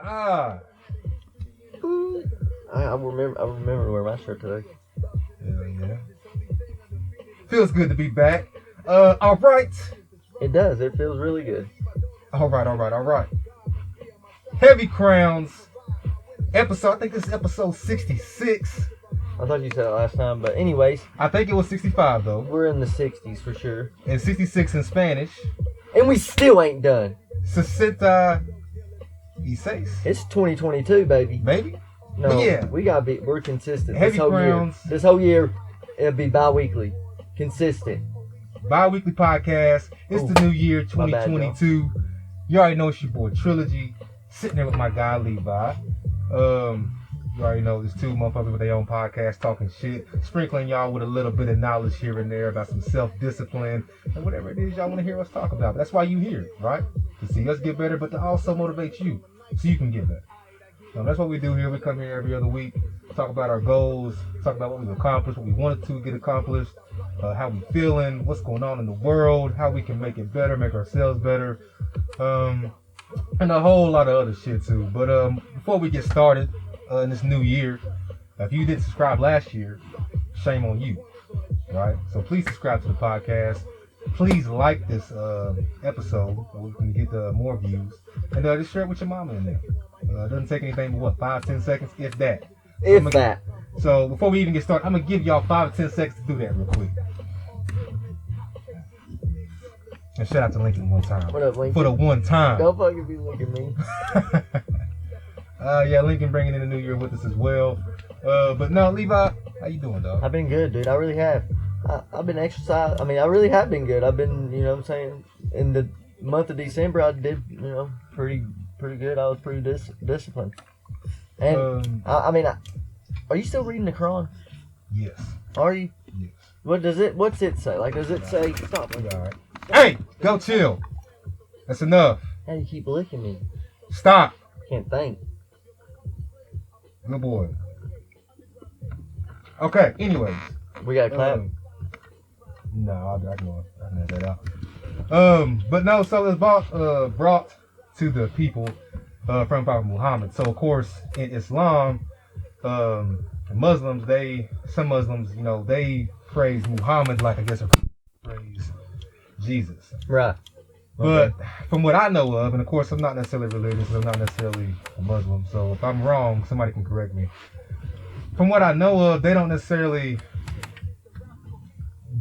Ah. I remember to wear my shirt today. Yeah. Feels good to be back. All right. It does. It feels really good. All right. Heavy Crowns episode. I think this is episode 66. I thought you said it last time, but anyways. I think it was 65 though. We're in the 60s for sure. And 66 in Spanish. And we still ain't done. 66. It's 2022, baby. Maybe? No, but yeah. We're consistent. Heavy Crowns. This whole year, it'll be bi-weekly. Consistent. Bi-weekly podcast. It's the new year, 2022. Bad, you already know it's your boy Trilogy. Sitting there with my guy Levi. You already know there's two motherfuckers with their own podcast talking shit, sprinkling y'all with a little bit of knowledge here and there about some self-discipline and whatever it is y'all want to hear us talk about. But that's why you here, right? To see us get better, but to also motivate you so you can get better. That's what we do here. We come here every other week, talk about our goals, talk about what we've accomplished, what we wanted to get accomplished, how we feeling, what's going on in the world, how we can make it better, make ourselves better, and a whole lot of other shit too. But before we get started in this new year, if you didn't subscribe last year, shame on you, right? So please subscribe to the podcast. Please like this episode so we can get more views, and just share it with your mama in there. It doesn't take anything but 5-10 seconds, if that. So before we even get started, I'm gonna give y'all 5 or 10 seconds to do that real quick. And shout out to Lincoln one time. What up, Lincoln? For the one time. Don't fucking be looking at me. Yeah, Lincoln bringing in the new year with us as well. But no, Levi, how you doing, dog? I've been good, dude. I really have. I've been exercising. I mean, I really have been good. I've been, you know what I'm saying, in the month of December, I did, you know, pretty good. I was pretty disciplined. And, are you still reading the Quran? Yes. Are you? Yes. What's it say? Like, does it say, stop. All right. Hey, go chill. That's enough. How do you keep licking me? Stop. Can't think. Good boy. Okay, anyways. We got to clap? No, I can edit that out. But no, so it's brought to the people from Prophet Muhammad. So, of course, in Islam, Muslims, some Muslims, you know, they praise Muhammad like, I guess, praise Jesus. Right. But from what I know of, and of course I'm not necessarily religious, I'm not necessarily a Muslim, so if I'm wrong, somebody can correct me. From what I know of, they don't necessarily,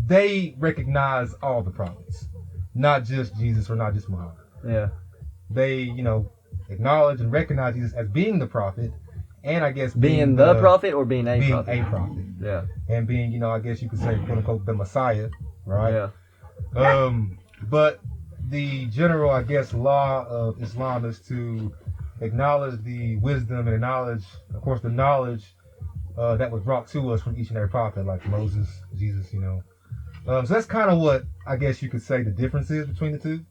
they recognize all the prophets, not just Jesus or not just Muhammad. Yeah. They, you know, acknowledge and recognize Jesus as being the prophet, and I guess being the prophet or being a prophet? Being a prophet. Yeah. And being, you know, I guess you could say, quote unquote, the Messiah, right? Yeah. But the general, I guess, law of Islam is to acknowledge the wisdom and acknowledge, of course, the knowledge that was brought to us from each and every prophet, like Moses, Jesus, you know. So that's kind of what I guess you could say the difference is between the two.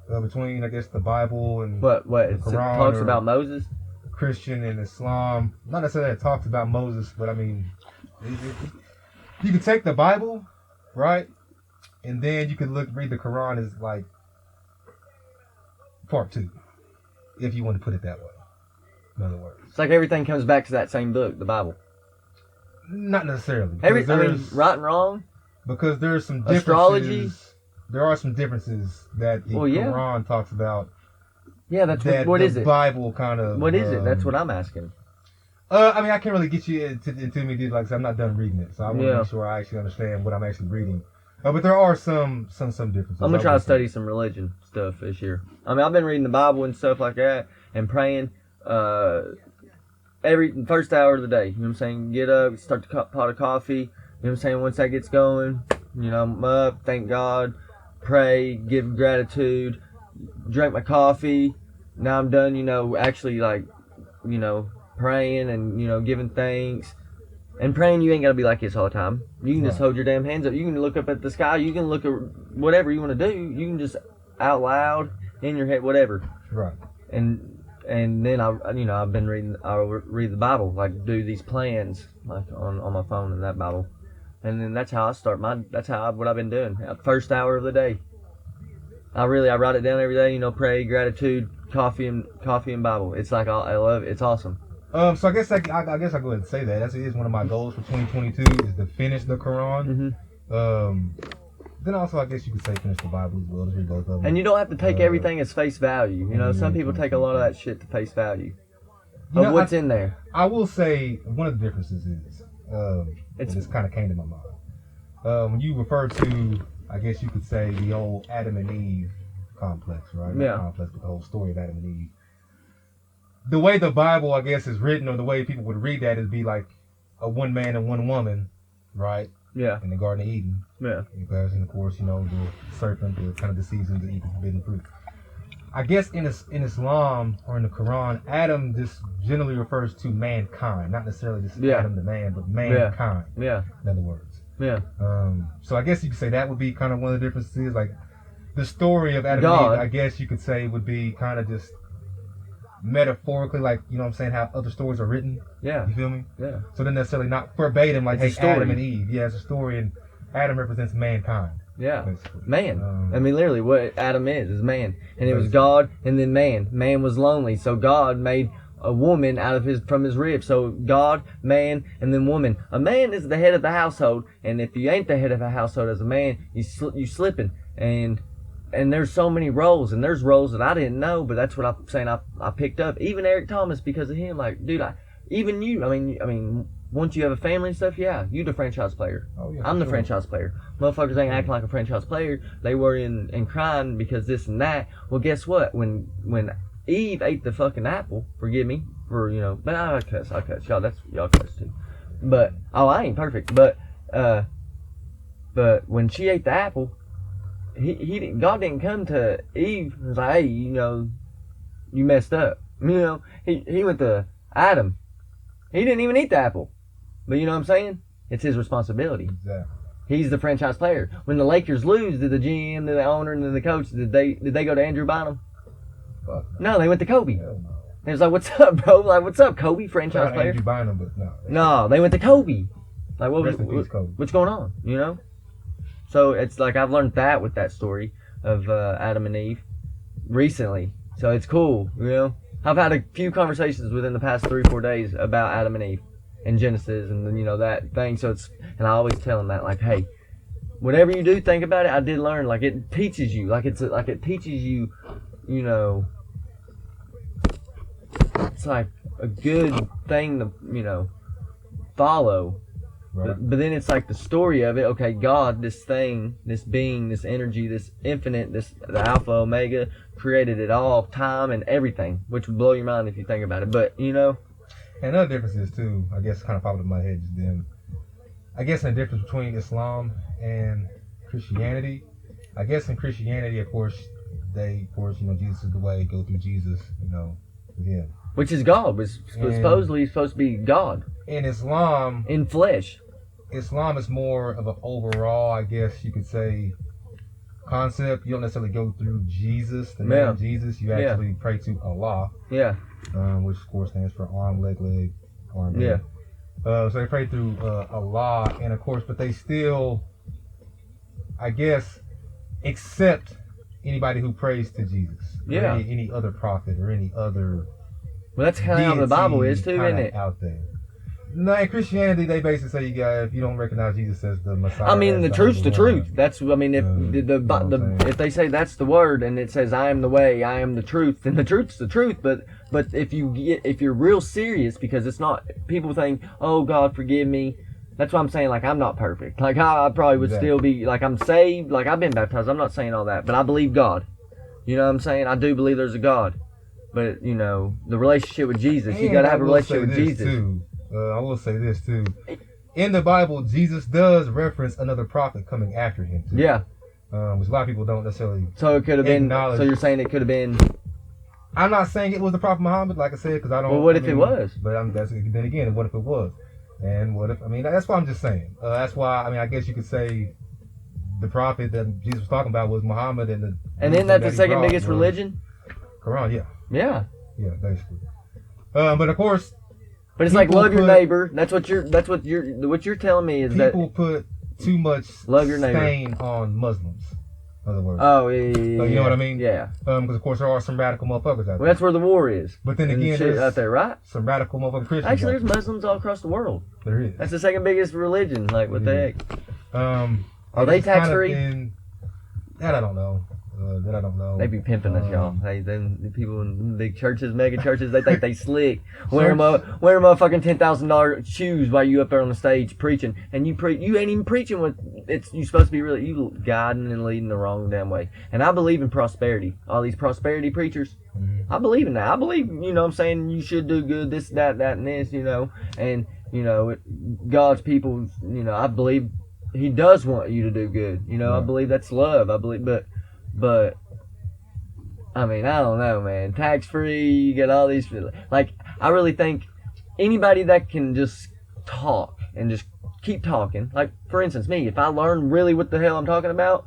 Between, I guess, the Bible and what the Quran, it talks about Moses? Christian and Islam. Not necessarily it talks about Moses, but I mean, you could take the Bible, right? And then you could read the Quran as like part 2, if you want to put it that way. In other words, it's like everything comes back to that same book, the Bible. Not necessarily. Right and wrong. Because there's some differences. Astrology. There are some differences that the Quran talks about. Yeah, that's what is it? The Bible kind of. What is it? That's what I'm asking. I mean, I can't really get you into me, dude. Like, 'cause I'm not done reading it, so I want to make sure I actually understand what I'm actually reading. But there are some differences. I'm gonna try to study some religion stuff this year. I mean, I've been reading the Bible and stuff like that, and praying every first hour of the day. You know what I'm saying? Get up, start the pot of coffee. You know what I'm saying? Once that gets going, you know, I'm up, thank God, pray, give gratitude, drink my coffee. Now I'm done. You know, actually like, you know, praying and, you know, giving thanks. And praying, you ain't got to be like this all the time. You can just hold your damn hands up. You can look up at the sky. You can look at whatever you want to do. You can just out loud, in your head, whatever. Right. And then I've been I'll read the Bible, like do these plans, like on my phone in that Bible. And then that's how I start what I've been doing. First hour of the day. I write it down every day. Pray, gratitude, coffee and Bible. It's like I love it. It's awesome. So I guess I go ahead and say that. That is one of my goals for 2022 is to finish the Quran. Then also I guess you could say finish the Bible as well. As both of them. And you don't have to take everything as face value. Some people take a lot of that shit to face value. What's in there. I will say one of the differences is it just kind of came to my mind. When you refer to, I guess you could say, the old Adam and Eve complex, right? Yeah. Not complex, but the whole story of Adam and Eve. The way the Bible, I guess, is written, or the way people would read that, is be like a one man and one woman, right? Yeah. In the Garden of Eden. Yeah. In comparison, of course, the serpent, the kind of deceives him to eat the forbidden fruit. I guess in Islam or in the Quran, Adam just generally refers to mankind, not necessarily just Adam the man, but mankind. Yeah. In other words. Yeah. So I guess you could say that would be kind of one of the differences. Like the story of Adam and Eve, I guess you could say would be kind of just metaphorically, like, what I'm saying, how other stories are written. Yeah. You feel me? Yeah. So then necessarily not verbatim, like, it's hey, Adam and Eve. Yeah, it's a story, and Adam represents mankind. Yeah. Basically. Man. Literally what Adam is man. And it was God and then man. Man was lonely, so God made a woman from his rib. So God, man, and then woman. A man is the head of the household, and if you ain't the head of a household as a man, you slipping. And there's so many roles, and there's roles that I didn't know, but that's what I'm saying I picked up. Even Eric Thomas, because of him, like, dude, even you, I mean, once you have a family and stuff, yeah, you the franchise player. Oh, yeah, I'm the franchise player. Motherfuckers ain't acting like a franchise player. They worrying and crying because this and that. Well, guess what? When Eve ate the fucking apple, forgive me for, but I cuss. Y'all cuss too. But, I ain't perfect. But when she ate the apple, God didn't come to Eve and say, hey, you messed up. He went to Adam. He didn't even eat the apple. But you know what I'm saying? It's his responsibility. Exactly. He's the franchise player. When the Lakers lose, did the GM, did the owner, and the coach, did they go to Andrew Bynum? Fuck. No, they went to Kobe. Hell no. It was like, what's up, bro? Like, what's up, Kobe, franchise player? Andrew Bynum, but no. No, they went to Kobe. Like, Kobe. What's going on, So it's like I've learned that with that story of Adam and Eve recently. So it's cool, I've had a few conversations within the past 3-4 days about Adam and Eve and Genesis and that thing. So and I always tell them that, like, hey, whatever you do, think about it. I did learn, like, it teaches you, it teaches you, it's like a good thing to follow. Right. But then it's like the story of it. Okay, God, this thing, this being, this energy, this infinite, the Alpha, Omega, created it all, time and everything, which would blow your mind if you think about it. But And other differences too, I guess, kind of popped in my head just then. I guess the difference between Islam and Christianity. I guess in Christianity, of course, Jesus is the way. Go through Jesus, with him. Which is God, was supposedly supposed to be God. In Islam, in flesh. Islam is more of an overall, I guess you could say, concept. You don't necessarily go through Jesus, the name Jesus. You actually pray to Allah. Yeah. Which of course stands for arm, leg, arm, leg. Yeah. So they pray through Allah, and of course, but they still, I guess, accept anybody who prays to Jesus. Yeah. Or any other prophet or any other. Well, that's kind of how the Bible is too, isn't it? Out there. No, in Christianity, they basically say if you don't recognize Jesus as the Messiah. I mean, the truth's the truth. That's, I mean, if if they say that's the word and it says I am the way, I am the truth, then the truth's the truth. But if you're real serious, because it's not, people think, oh God, forgive me. That's what I'm saying. Like, I'm not perfect. Like, I probably would still be, like, I'm saved. Like, I've been baptized. I'm not saying all that, but I believe God. You know what I'm saying? I do believe there's a God. But, the relationship with Jesus, you got to have a relationship with Jesus. I will say this too. In the Bible, Jesus does reference another prophet coming after him too. Yeah. Which a lot of people don't necessarily. So it could have been. So you're saying it could have been. I'm not saying it was the Prophet Muhammad, like I said, because I don't. Well, what if it was? But then again, what if it was? And what if? I mean, that's why I'm just saying. That's why. I mean, I guess you could say the prophet that Jesus was talking about was Muhammad, and isn't that the second biggest religion? Quran, yeah. Yeah. Yeah, basically. But of course. But it's like love your neighbor. That's what you're telling me is that people put too much love your neighbor stain on Muslims. In other words. Oh, yeah. So, you know what I mean? Yeah. Because of course there are some radical motherfuckers out there. Well, that's where the war is. But then and again, shit there's out there, right? some radical motherfucking Christians. Actually, there's Muslims all across the world. There is. That's the second biggest religion. Like, what the heck? Are they it's tax kind of free? That I don't know. They be pimping us, y'all. Hey, them people in big churches, mega churches, they think they slick. Wear motherfucking $10,000 shoes while you up there on the stage preaching, and you ain't even preaching what you supposed to be really. You guiding and leading the wrong damn way. And I believe in prosperity. All these prosperity preachers, I believe in that. I believe, you know what I'm saying, you should do good, this, that, and this, you know, and you know, God's people, you know, I believe He does want you to do good. You know, I believe that's love. I believe, but I mean, I don't know, man. Tax free, you get all these. Like, I really think anybody that can just talk and just keep talking. Like, for instance, me, if I learn really what the hell I'm talking about,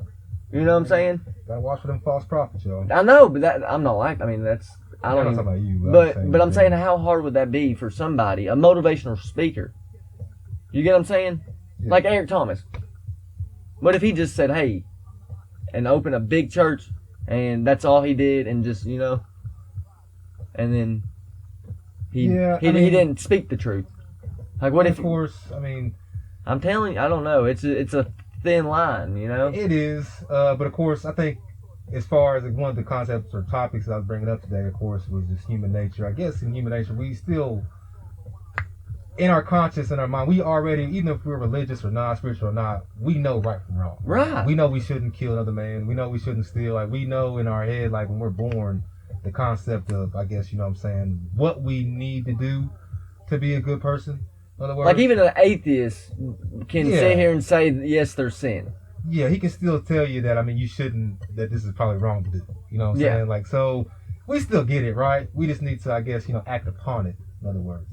you know what I'm saying? Gotta watch for them false prophets, y'all. I know, but I'm not like. I mean, that's. I don't. I'm not talking about you, but I'm saying, how hard would that be for somebody, a motivational speaker? You get what I'm saying? Yeah. Like Eric Thomas. What if he just said, "Hey," and open a big church, and that's all he did, and just, you know, and then he didn't speak the truth. Like, what if? Of course, I mean, I'm telling you, I don't know. It's a thin line, you know. It is, but of course, I think as far as one of the concepts or topics that I was bringing up today, of course, was just human nature. I guess in human nature, we still, in our conscience and our mind, we already, even if we're religious or not, spiritual or not, we know right from wrong. Right. We know we shouldn't kill another man. We know we shouldn't steal. Like, we know in our head, like when we're born, the concept of, I guess, you know what I'm saying, what we need to do to be a good person. In other words, like, even an atheist can sit here and say, yes, there's sin. Yeah, he can still tell you that, I mean, you shouldn't, that this is probably wrong to do. You know what I'm saying? Like, so, we still get it, right? We just need to, I guess, you know, act upon it, in other words.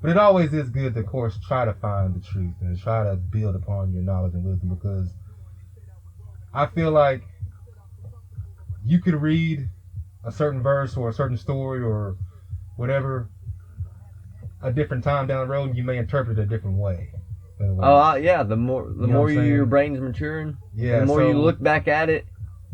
But it always is good to, of course, try to find the truth and try to build upon your knowledge and wisdom, because I feel like you could read a certain verse or a certain story or whatever a different time down the road, and you may interpret it a different way. Yeah, the more your brain's maturing, the more you look back at it.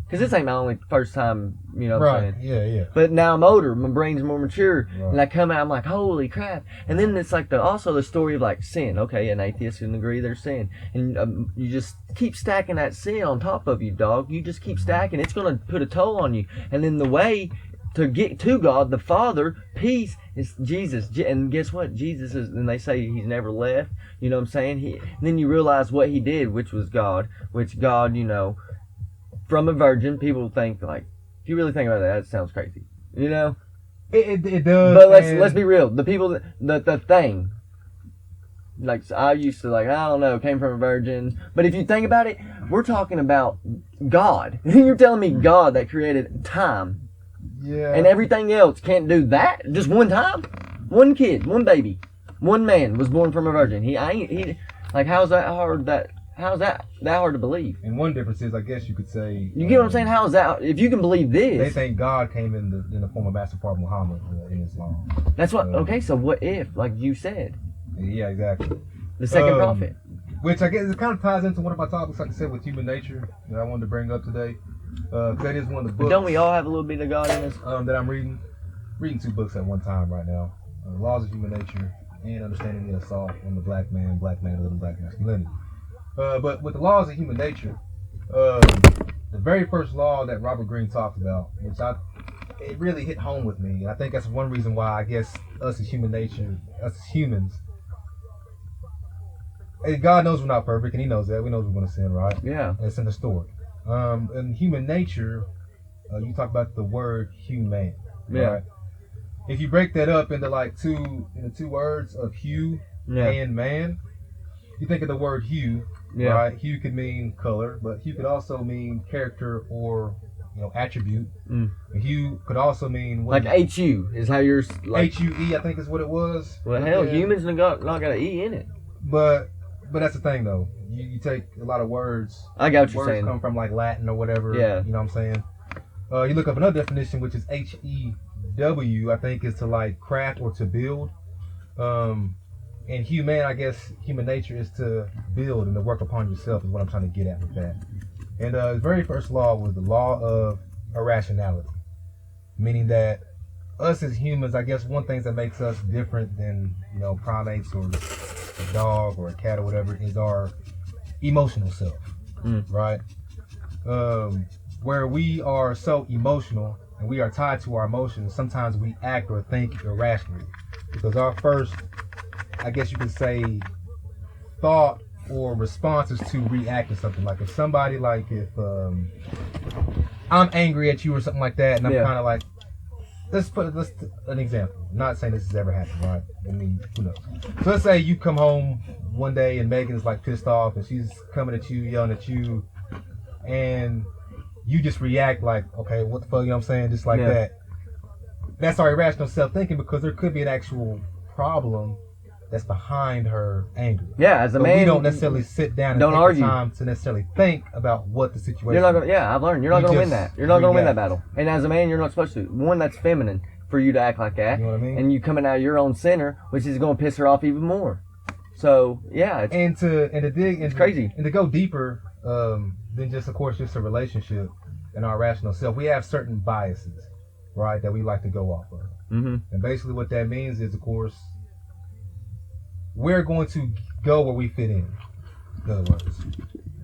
Because this ain't my only first time, you know what I'm saying? Yeah. But now I'm older, my brain's more mature, right. And I come out, I'm like, holy crap. And then it's like also the story of like sin. Okay, an atheist can agree there's sin. And you just keep stacking that sin on top of you, dog. You just keep stacking. It's going to put a toll on you. And then the way to get to God, the Father, peace, is Jesus. And guess what? Jesus is, and they say He's never left. You know what I'm saying? And then you realize what He did, which was God, you know, from a virgin. People think, like, if you really think about that, it sounds crazy, you know. It does. But let's be real. The people the thing, like, I used to, like, I don't know, came from a virgin. But if you think about it, we're talking about God. You're telling me God that created time, and everything else can't do that just one time. One kid, one baby, one man was born from a virgin. He like, how's that hard? How's that hard to believe? And one difference is, I guess you could say... You get what I'm saying? How is that... If you can believe this... They think God came in the form of Master Prophet Muhammad in Islam. That's what... Okay, so what if, like you said... Yeah, exactly. The second prophet. Which I guess it kind of ties into one of my topics, like I said, with human nature, that I wanted to bring up today. That is one of the books... Don't we all have a little bit of God in us? That I'm reading. Reading 2 books at one time right now. Laws of Human Nature and Understanding the Assault on the Black Man, Living Black Masculinity. But with the laws of human nature, the very first law that Robert Greene talked about, which it really hit home with me. And I think that's one reason why, I guess, us as humans, God knows we're not perfect, and He knows that. We know we're going to sin, right? Yeah. It's in the story. In human nature, you talk about the word human. Yeah. Right? If you break that up into like two words of hue and man, you think of the word hue. Yeah. Right? Hue could mean color, but hue could also mean character or, you know, attribute. Hue could also mean like HU is how you're like HUE, I think is what it was. Well, hell, humans not got an E in it. But that's the thing though. You take a lot of words. I got what you're words saying. Come from like Latin or whatever. Yeah. You know what I'm saying? You look up another definition, which is HEW. I think is to like craft or to build. And human, I guess, human nature is to build and to work upon yourself is what I'm trying to get at with that. And the very first law was the law of irrationality, meaning that us as humans, I guess one thing that makes us different than, you know, primates or a dog or a cat or whatever is our emotional self, right? Where we are so emotional and we are tied to our emotions, sometimes we act or think irrationally because our first, I guess you could say, thought or response is to react to something. Like if somebody, like if I'm angry at you or something like that, and I'm kind of like, let's an example. I'm not saying this has ever happened, right? I mean, who knows? So let's say you come home one day and Megan's like pissed off and she's coming at you, yelling at you, and you just react like, okay, what the fuck, you know what I'm saying? Just like that. That's our irrational self-thinking because there could be an actual problem that's behind her anger. Yeah, as a man, we don't necessarily sit down and don't take argue. the time to necessarily think about what the situation you're not gonna, is. Yeah, I've learned. You're not going to win that. You're not going to win that battle. And as a man, you're not supposed to. One, that's feminine for you to act like that. You know what I mean? And you coming out of your own center, which is going to piss her off even more. So, yeah. And to dig, it's crazy. And to go deeper than just, of course, just a relationship and our rational self, we have certain biases, right, that we like to go off of. Mm-hmm. And basically what that means is, of course, we're going to go where we fit in other words,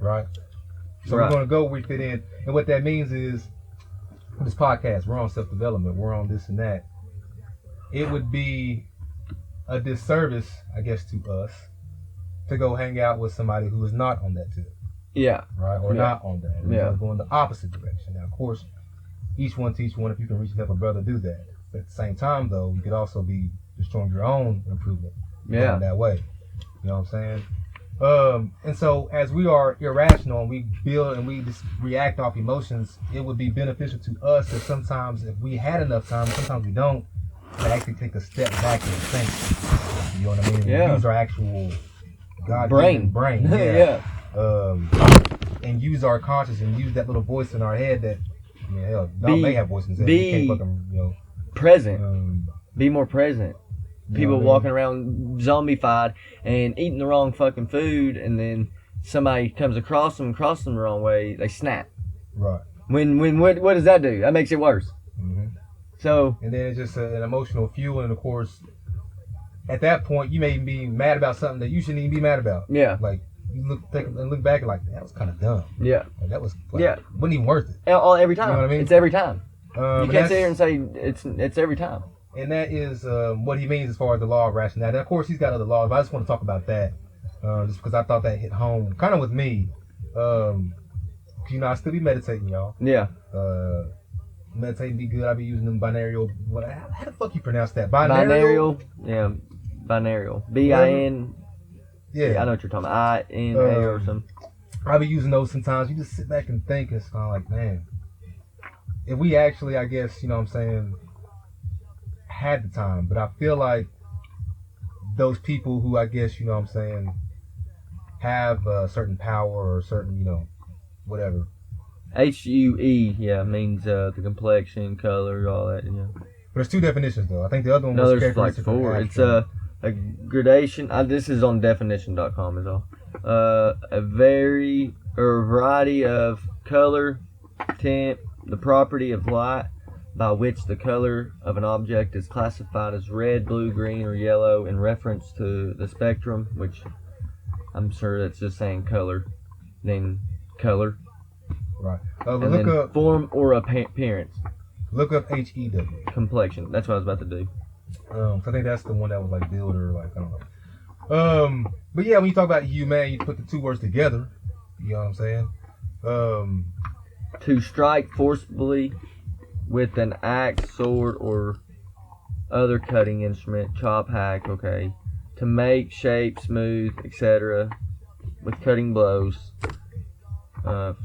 right? So we're going to go where we fit in. And what that means is, this podcast, we're on self-development, we're on this and that. It would be a disservice, I guess, to us to go hang out with somebody who is not on that tip. Yeah. Right? Or not on that. And Yeah. Going the opposite direction. Now, of course, each one teach one. If you can reach and help a brother, do that. But at the same time, though, you could also be destroying your own improvement. Yeah. In that way. You know what I'm saying? And so as we are irrational and we build and we just react off emotions, it would be beneficial to us that sometimes if we had enough time, sometimes we don't, to actually take a step back and think. You know what I mean? Yeah. Use our actual brain. Yeah. And use our conscience and use that little voice in our head that, I mean, hell, dog may have voices in his head. You can't fucking, you know. Present. Be more present. People walking around zombified and eating the wrong fucking food, and then somebody comes across them the wrong way, they snap. Right. What does that do? That makes it worse. Mm-hmm. So. And then it's just an emotional fuel, and of course, at that point, you may be mad about something that you shouldn't even be mad about. Yeah. Like you look back and like, that was kind of dumb. Yeah. Like, that was wasn't even worth it. Every time. You know what I mean? It's every time. You can't sit here and say it's every time. And that is what he means as far as the law of rationality. And of course, he's got other laws, but I just want to talk about that just because I thought that hit home kind of with me. You know, I still be meditating, y'all. Yeah. Meditating be good. I be using them binarial. How the fuck you pronounce that? Binarial. Yeah. Binarial. B-I-N. Yeah. I know what you're talking about. I-N-A or something. I be using those sometimes. You just sit back and think. It's kind of like, man, if we actually, I guess, you know what I'm saying, had the time, but I feel like those people who, I guess, you know what I'm saying, have a certain power or a certain, you know, whatever. H-U-E, yeah, means the complexion, color, all that, yeah. But there's two definitions, though. I think the other one was... was... No, there's like four. It's a gradation. This is on definition.com is all. A variety of color, tint, the property of light, by which the color of an object is classified as red, blue, green, or yellow in reference to the spectrum, which I'm sure that's just saying color, then color. Right. And look then up form or appearance. Look up HEW. Complexion. That's what I was about to do. I think that's the one that was like builder, like, I don't know. But yeah, when you talk about human, you put the two words together. You know what I'm saying? To strike forcibly with an axe, sword, or other cutting instrument, chop, hack, okay. To make, shape, smooth, etc. with cutting blows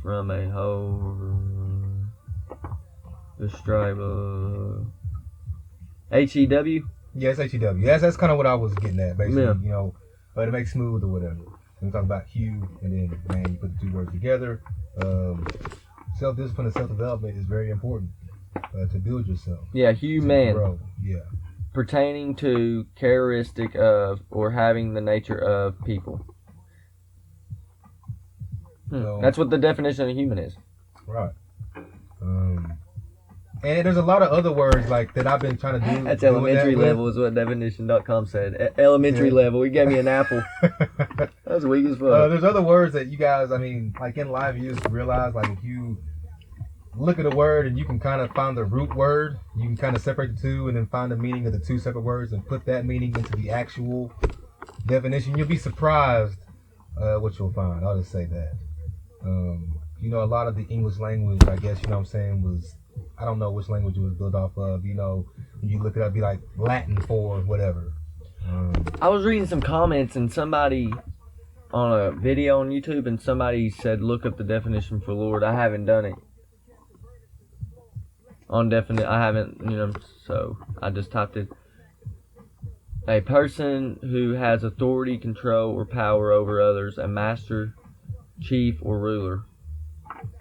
from a whole. The stripe H-E-W? Yeah, it's H-E-W. That's kind of what I was getting at, basically. Yeah. You know, to make smooth or whatever. When we talk about hue, and then, man, you put the two words together. Self-discipline and self-development is very important to build yourself. Yeah, human. Yeah. Pertaining to characteristic of or having the nature of people. So, That's what the definition of a human is. right. And there's a lot of other words like that I've been trying to do. That's elementary level is what definition.com said. Elementary level. He gave me an apple. That's weak as fuck. There's other words that you guys, I mean, like in life, you just realize, like, if you look at a word and you can kind of find the root word, you can kind of separate the two and then find the meaning of the two separate words and put that meaning into the actual definition. You'll be surprised what you'll find. I'll just say that. You know, a lot of the English language, I guess, you know what I'm saying, was, I don't know which language it was built off of. You know, when you look it up, it'd be like Latin for whatever. I was reading some comments and somebody on a video on YouTube and somebody said, look up the definition for Lord. I haven't done it. I haven't, you know, so I just typed it. A person who has authority, control, or power over others, a master, chief, or ruler.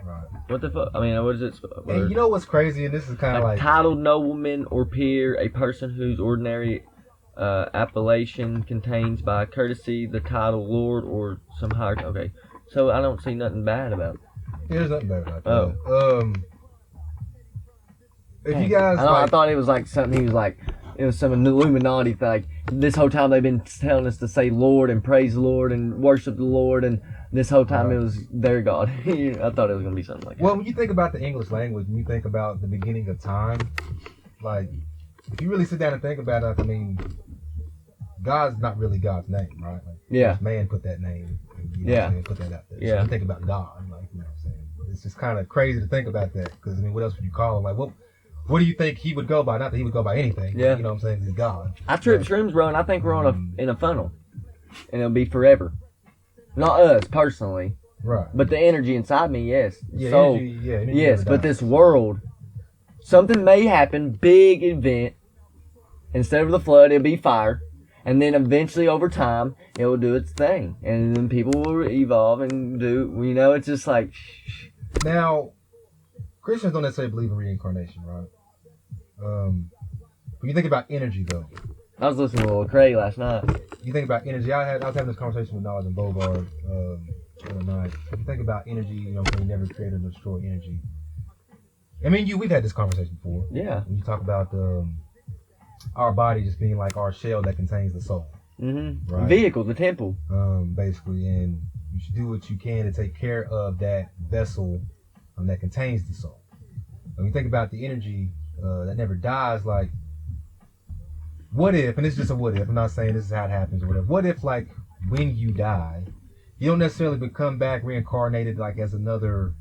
Right. What the fuck? I mean, what is it? And you know what's crazy? And this is kind of like titled nobleman or peer, a person whose ordinary appellation contains by courtesy the title Lord or some higher. Okay, so I don't see nothing bad about it. There's nothing bad about that. Oh. If you guys, I thought it was like something. He was like, it was some Illuminati thing. Like, this whole time they've been telling us to say Lord and praise the Lord and worship the Lord, and this whole time it was their God. I thought it was gonna be something like that. Well, when you think about the English language, and you think about the beginning of time, like, if you really sit down and think about it, I mean, God's not really God's name, right? Like, yeah. Man put that name. And, you know what I'm saying, put that out there. So Yeah. you think about God, like, you know what I'm saying. It's just kind of crazy to think about that, because I mean, what else would you call him? Like, what do you think he would go by? Not that he would go by anything. Yeah. But, you know what I'm saying? He's God. I trip shrooms, bro, and I think we're in a funnel, and it'll be forever. Not us personally, right? But the energy inside me, yes. Yeah, so, energy yes, but this world, something may happen, big event. Instead of the flood, it'll be fire, and then eventually, over time, it will do its thing, and then people will evolve and do. You know, it's just like. Now, Christians don't necessarily believe in reincarnation, right? When you think about energy, though. I was listening to Lil Craig last night. You think about energy. I was having this conversation with Nardwar and Bogard the other night. If you think about energy, you know, you never create or destroy energy. I mean, we've had this conversation before. Yeah. When you talk about our body just being like our shell that contains the soul. Mm-hmm. Right? Vehicle, the temple. Basically, and you should do what you can to take care of that vessel that contains the soul. When you think about the energy that never dies, like, what if, and it's just a what if, I'm not saying this is how it happens or whatever, what if, like, when you die, you don't necessarily become back reincarnated, like, as another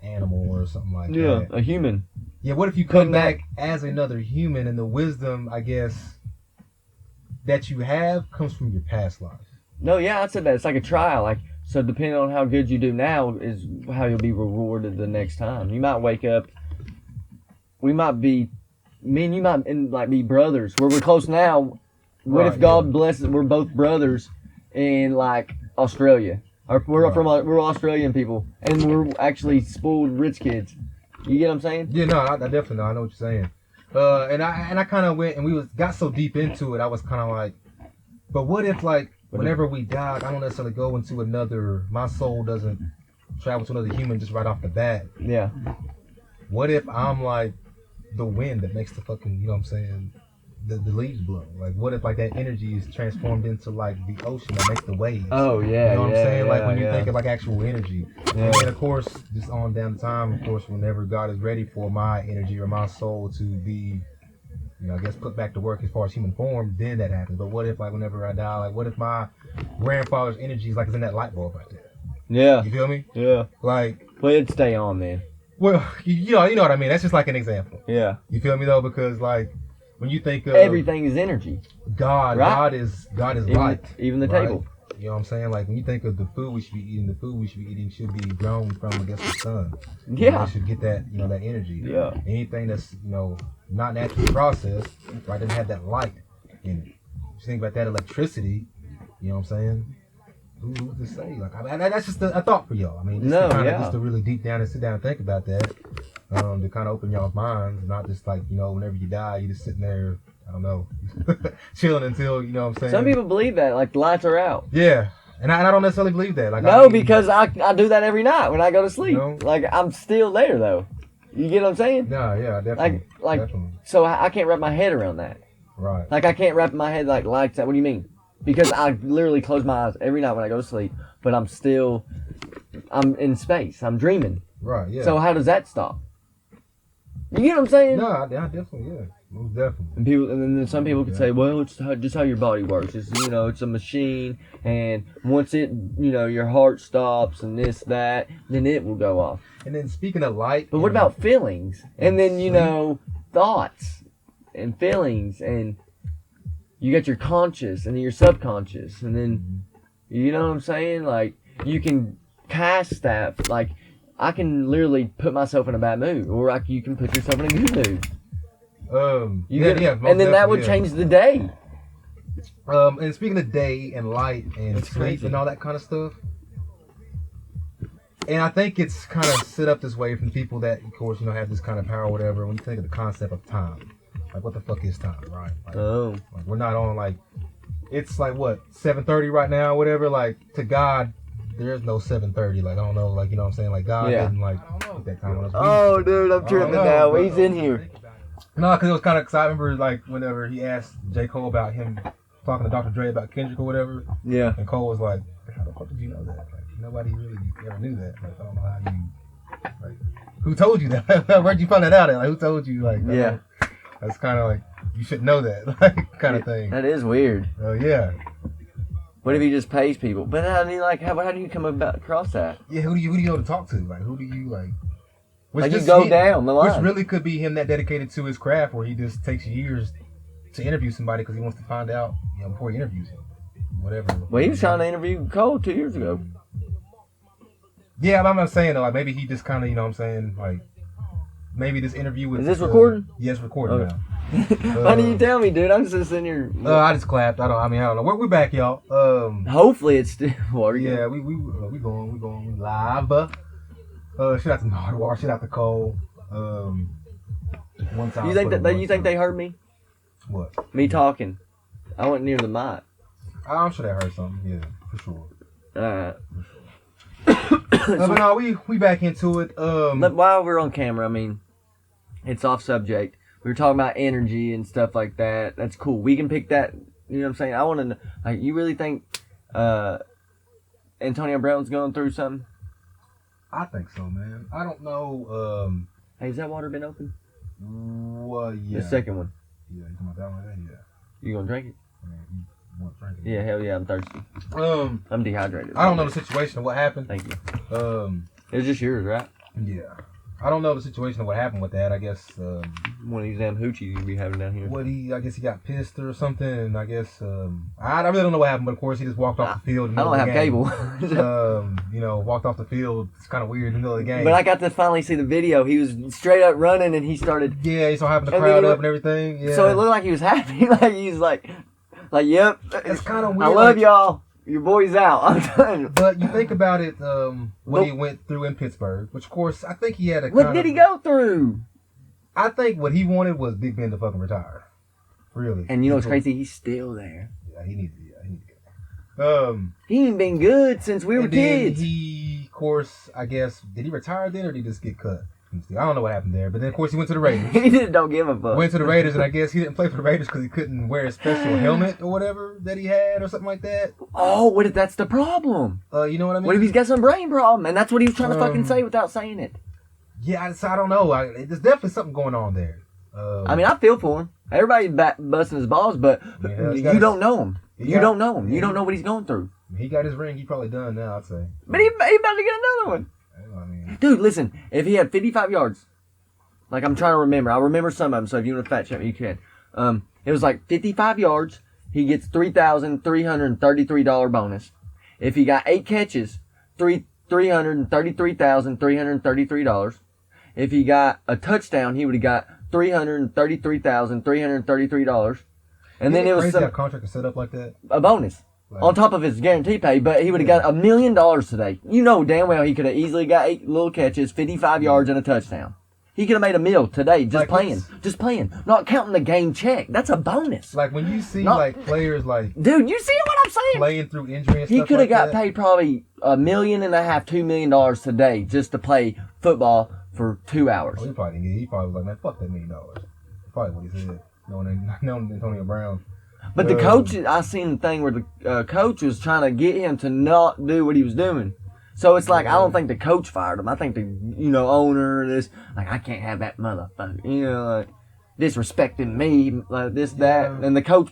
animal or something like that? Yeah, a human. Yeah, what if you come back as another human, and the wisdom, I guess, that you have comes from your past life? No, yeah, I said that. It's like a trial. Like, so depending on how good you do now is how you'll be rewarded the next time. You might wake up. We might be, me and you might like be brothers. We're close now. What if God blesses? We're both brothers in like Australia. We're Australian people, and we're actually spoiled rich kids. You get what I'm saying? Yeah, no, I definitely know. I know what you're saying. And I kind of went and got so deep into it. I was kind of like, but what if, like, whenever we die, I don't necessarily go into another. My soul doesn't travel to another human just right off the bat. Yeah. What if I'm like the wind that makes the fucking, you know what I'm saying, the leaves blow? Like, what if, like, that energy is transformed into, like, the ocean that makes the waves? Oh, yeah. You know what I'm saying? Yeah, like, when you think of, like, actual energy. Yeah. And then, of course, just on down the time, of course, whenever God is ready for my energy or my soul to be, you know, I guess put back to work as far as human form, then that happens. But what if, like, whenever I die, like, what if my grandfather's energy is, like, it's in that light bulb right there? Yeah. You feel me? Yeah. Like, well, it'd stay on, man. Well, you know what I mean. That's just like an example. Yeah. You feel me though? Because, like, when you think of everything is energy. God, right? God is light. Even the right? table. You know what I'm saying? Like, when you think of the food we should be eating, should be grown from, I guess, the sun. Yeah. It should get that, you know, that energy. Yeah. Anything that's, you know, not naturally processed, right, doesn't have that light in it. You think about that electricity, you know what I'm saying? Who's to say? Like, I mean, that's just a thought for y'all. I mean, just to really deep down and sit down and think about that, to kind of open y'all's minds, not just like, you know, whenever you die, you just sitting there, I don't know, chilling until, you know what I'm saying? Some people believe that, like, the lights are out. Yeah. And I don't necessarily believe that. Like, No, because I do that every night when I go to sleep. You know? Like, I'm still there, though. You get what I'm saying? No, yeah, definitely. Definitely. So I can't wrap my head around that. Right. Like, I can't wrap my head like that. What do you mean? Because I literally close my eyes every night when I go to sleep, but I'm in space. I'm dreaming. Right, yeah. So how does that stop? You get what I'm saying? No, I definitely, yeah. Most definitely. And then some people could say, well, it's just how your body works. It's, it's a machine, and once it, your heart stops and this, that, then it will go off. And then speaking of light. But what about feelings? And then, thoughts and feelings, and you got your conscious and then your subconscious, and then, you know what I'm saying? Like, you can cast that, like, I can literally put myself in a bad mood, or you can put yourself in a good mood. And then that would change the day. And speaking of day and light and That's sleep crazy. and all that kind of stuff, and I think it's kind of set up this way from people that, of course, have this kind of power or whatever. When you think of the concept of time, like what the fuck is time, right? Like, like we're not on like, it's like what 7:30 right now, whatever. Like to God, there's no 7:30. Like I don't know, like you know what I'm saying? Like God didn't like put that time on us. Oh, dude, I'm tripping now. He's in here. No, because it was kind of, cause I remember like whenever he asked J. Cole about him talking to Dr. Dre about Kendrick or whatever. Yeah. And Cole was like, how the fuck did you know that? Like nobody really ever knew that. Like I don't know how you, like, who told you that? Where'd you find that out at? Like who told you? Like yeah. That's kind of like, you should know that, like kind of thing. That is weird. Yeah. What if he just pays people? But I mean, like, how do you come across that? Yeah, who do you know to talk to? Like, who do you like? Like you go down the line. Which really could be him that dedicated to his craft, where he just takes years to interview somebody because he wants to find out, before he interviews him, whatever. Well, he was trying to interview Cole 2 years ago. Yeah, but I'm not saying though. Like maybe he just kind of, what I'm saying, like maybe this interview with. Is this recording? Yeah, it's recording now. Why do you tell me, dude? I'm just sitting here. I just clapped. I don't know. We're back, y'all. Hopefully it's still. Yeah, we going live. Shout out to Nardwar. Shout out to Cole. One time. You think they heard me? What? Me talking. I went near the mic. I'm sure they heard something. Yeah, for sure. Alright. But no, we back into it. While we're on camera, I mean, it's off subject. We were talking about energy and stuff like that. That's cool. We can pick that. You know what I'm saying? I want to know. Like, you really think Antonio Brown's going through something? I think so, man. I don't know. Hey, has that water been open? Well, yeah. The second one. Yeah, you talking about that one? Yeah. You gonna drink it? Man, you want to drink it? Yeah, hell yeah, I'm thirsty. I'm dehydrated. I don't know the situation of what happened. Thank you. It was just yours, right? Yeah. I don't know the situation of what happened with that. I guess one of these damn hoochies you be having down here. I guess he got pissed or something, and I guess I really don't know what happened. But of course, he just walked off the field. I don't have cable. Walked off the field. It's kind of weird in the middle of the game. But I got to finally see the video. He was straight up running, and he started. Yeah, he started having the crowd up and everything. Yeah. So it looked like he was happy. Like he was like, yep. It's kind of weird. I love y'all. Your boy's out. I'm telling you. But you think about it, what he went through in Pittsburgh, which of course I think he had a. What did he go through? I think what he wanted was Big Ben to fucking retire. Really. And you know what's crazy? He's still there. Yeah, he needs to go. He ain't been good since we were kids. He, of course, I guess, did he retire then or did he just get cut? I don't know what happened there. But then, of course, he went to the Raiders. He just don't give a fuck. Went to the Raiders, and I guess he didn't play for the Raiders because he couldn't wear a special helmet or whatever that he had or something like that. Oh, what if that's the problem? You know what I mean? What if he's got some brain problem? And that's what he was trying to fucking say without saying it. Yeah, I don't know. There's definitely something going on there. I mean, I feel for him. Everybody's busting his balls, but you don't know him. You don't know him. You don't know what he's going through. He got his ring. He probably done now, I'd say. But he about to get another one. I mean, dude, listen. If he had 55 yards, like I'm trying to remember. I remember some of them, so if you want to fact check me, you can. It was like 55 yards. He gets $3,333 bonus. If he got 8 catches, $333,333. If he got a touchdown, he would have got $333,333. And then it was some contract set up like that. A bonus. On top of his guarantee pay, but he would have got $1 million today. You know damn well he could have easily got 8 little catches, 55 yards, and a touchdown. He could have made a meal today just Like, playing. Not counting the game check. That's a bonus. Like when you see Not- like players like Dude, you see what I'm saying? playing through injury and He stuff could have like got that. paid probably $1.5 million, $2 million today just to play football for 2 hours. Oh, he probably didn't get it. He probably was like, man, fuck that $1 million. Probably what he said. No, Antonio Brown. But the coach, I seen the thing where the coach was trying to get him to not do what he was doing. So it's like, I don't think the coach fired him. I think the, owner, like, I can't have that motherfucker, like, disrespecting me, like this, that. And the coach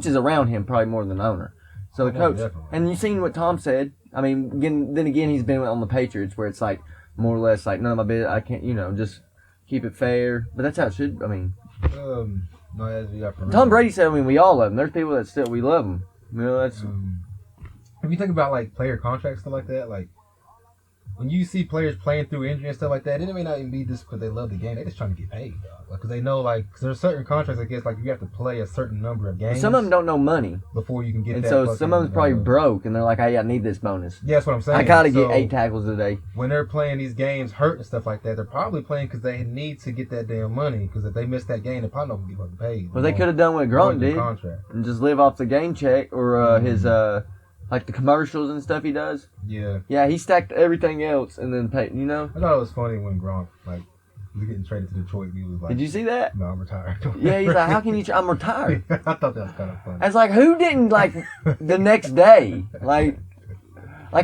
is around him probably more than the owner. So the coach, definitely. and you seen what Tom said. I mean, then again, he's been on the Patriots where it's like, more or less like, none of my business, I can't, just keep it fair. But that's how it should, I mean. No, as we got for Tom Brady said, we all love him. There's people that still, we love him. That's... If you think about like player contracts, stuff like that, like when you see players playing through injury and stuff like that, it may not even be just because they love the game. They're just trying to get paid, because they know, like, cause there's certain contracts, I guess, like you have to play a certain number of games. Some of them don't know money, before you can get. And that so some of them's probably broke, and they're like, "Hey, I need this bonus." Yeah, that's what I'm saying. I gotta get 8 tackles today. When they're playing these games, hurt and stuff like that, they're probably playing because they need to get that damn money. Because if they miss that game, they're probably not gonna be fucking paid. Well, they could have done what Gronk did, and just live off the game check or his like the commercials and stuff he does. Yeah. Yeah, he stacked everything else and then paid. I thought it was funny when Gronk was getting traded to Detroit. He was like, "Did you see that?" "No, I'm retired." Yeah, he's like, "How can you? I'm retired." I thought that was kind of funny. I was like, "Who didn't like the next day? Like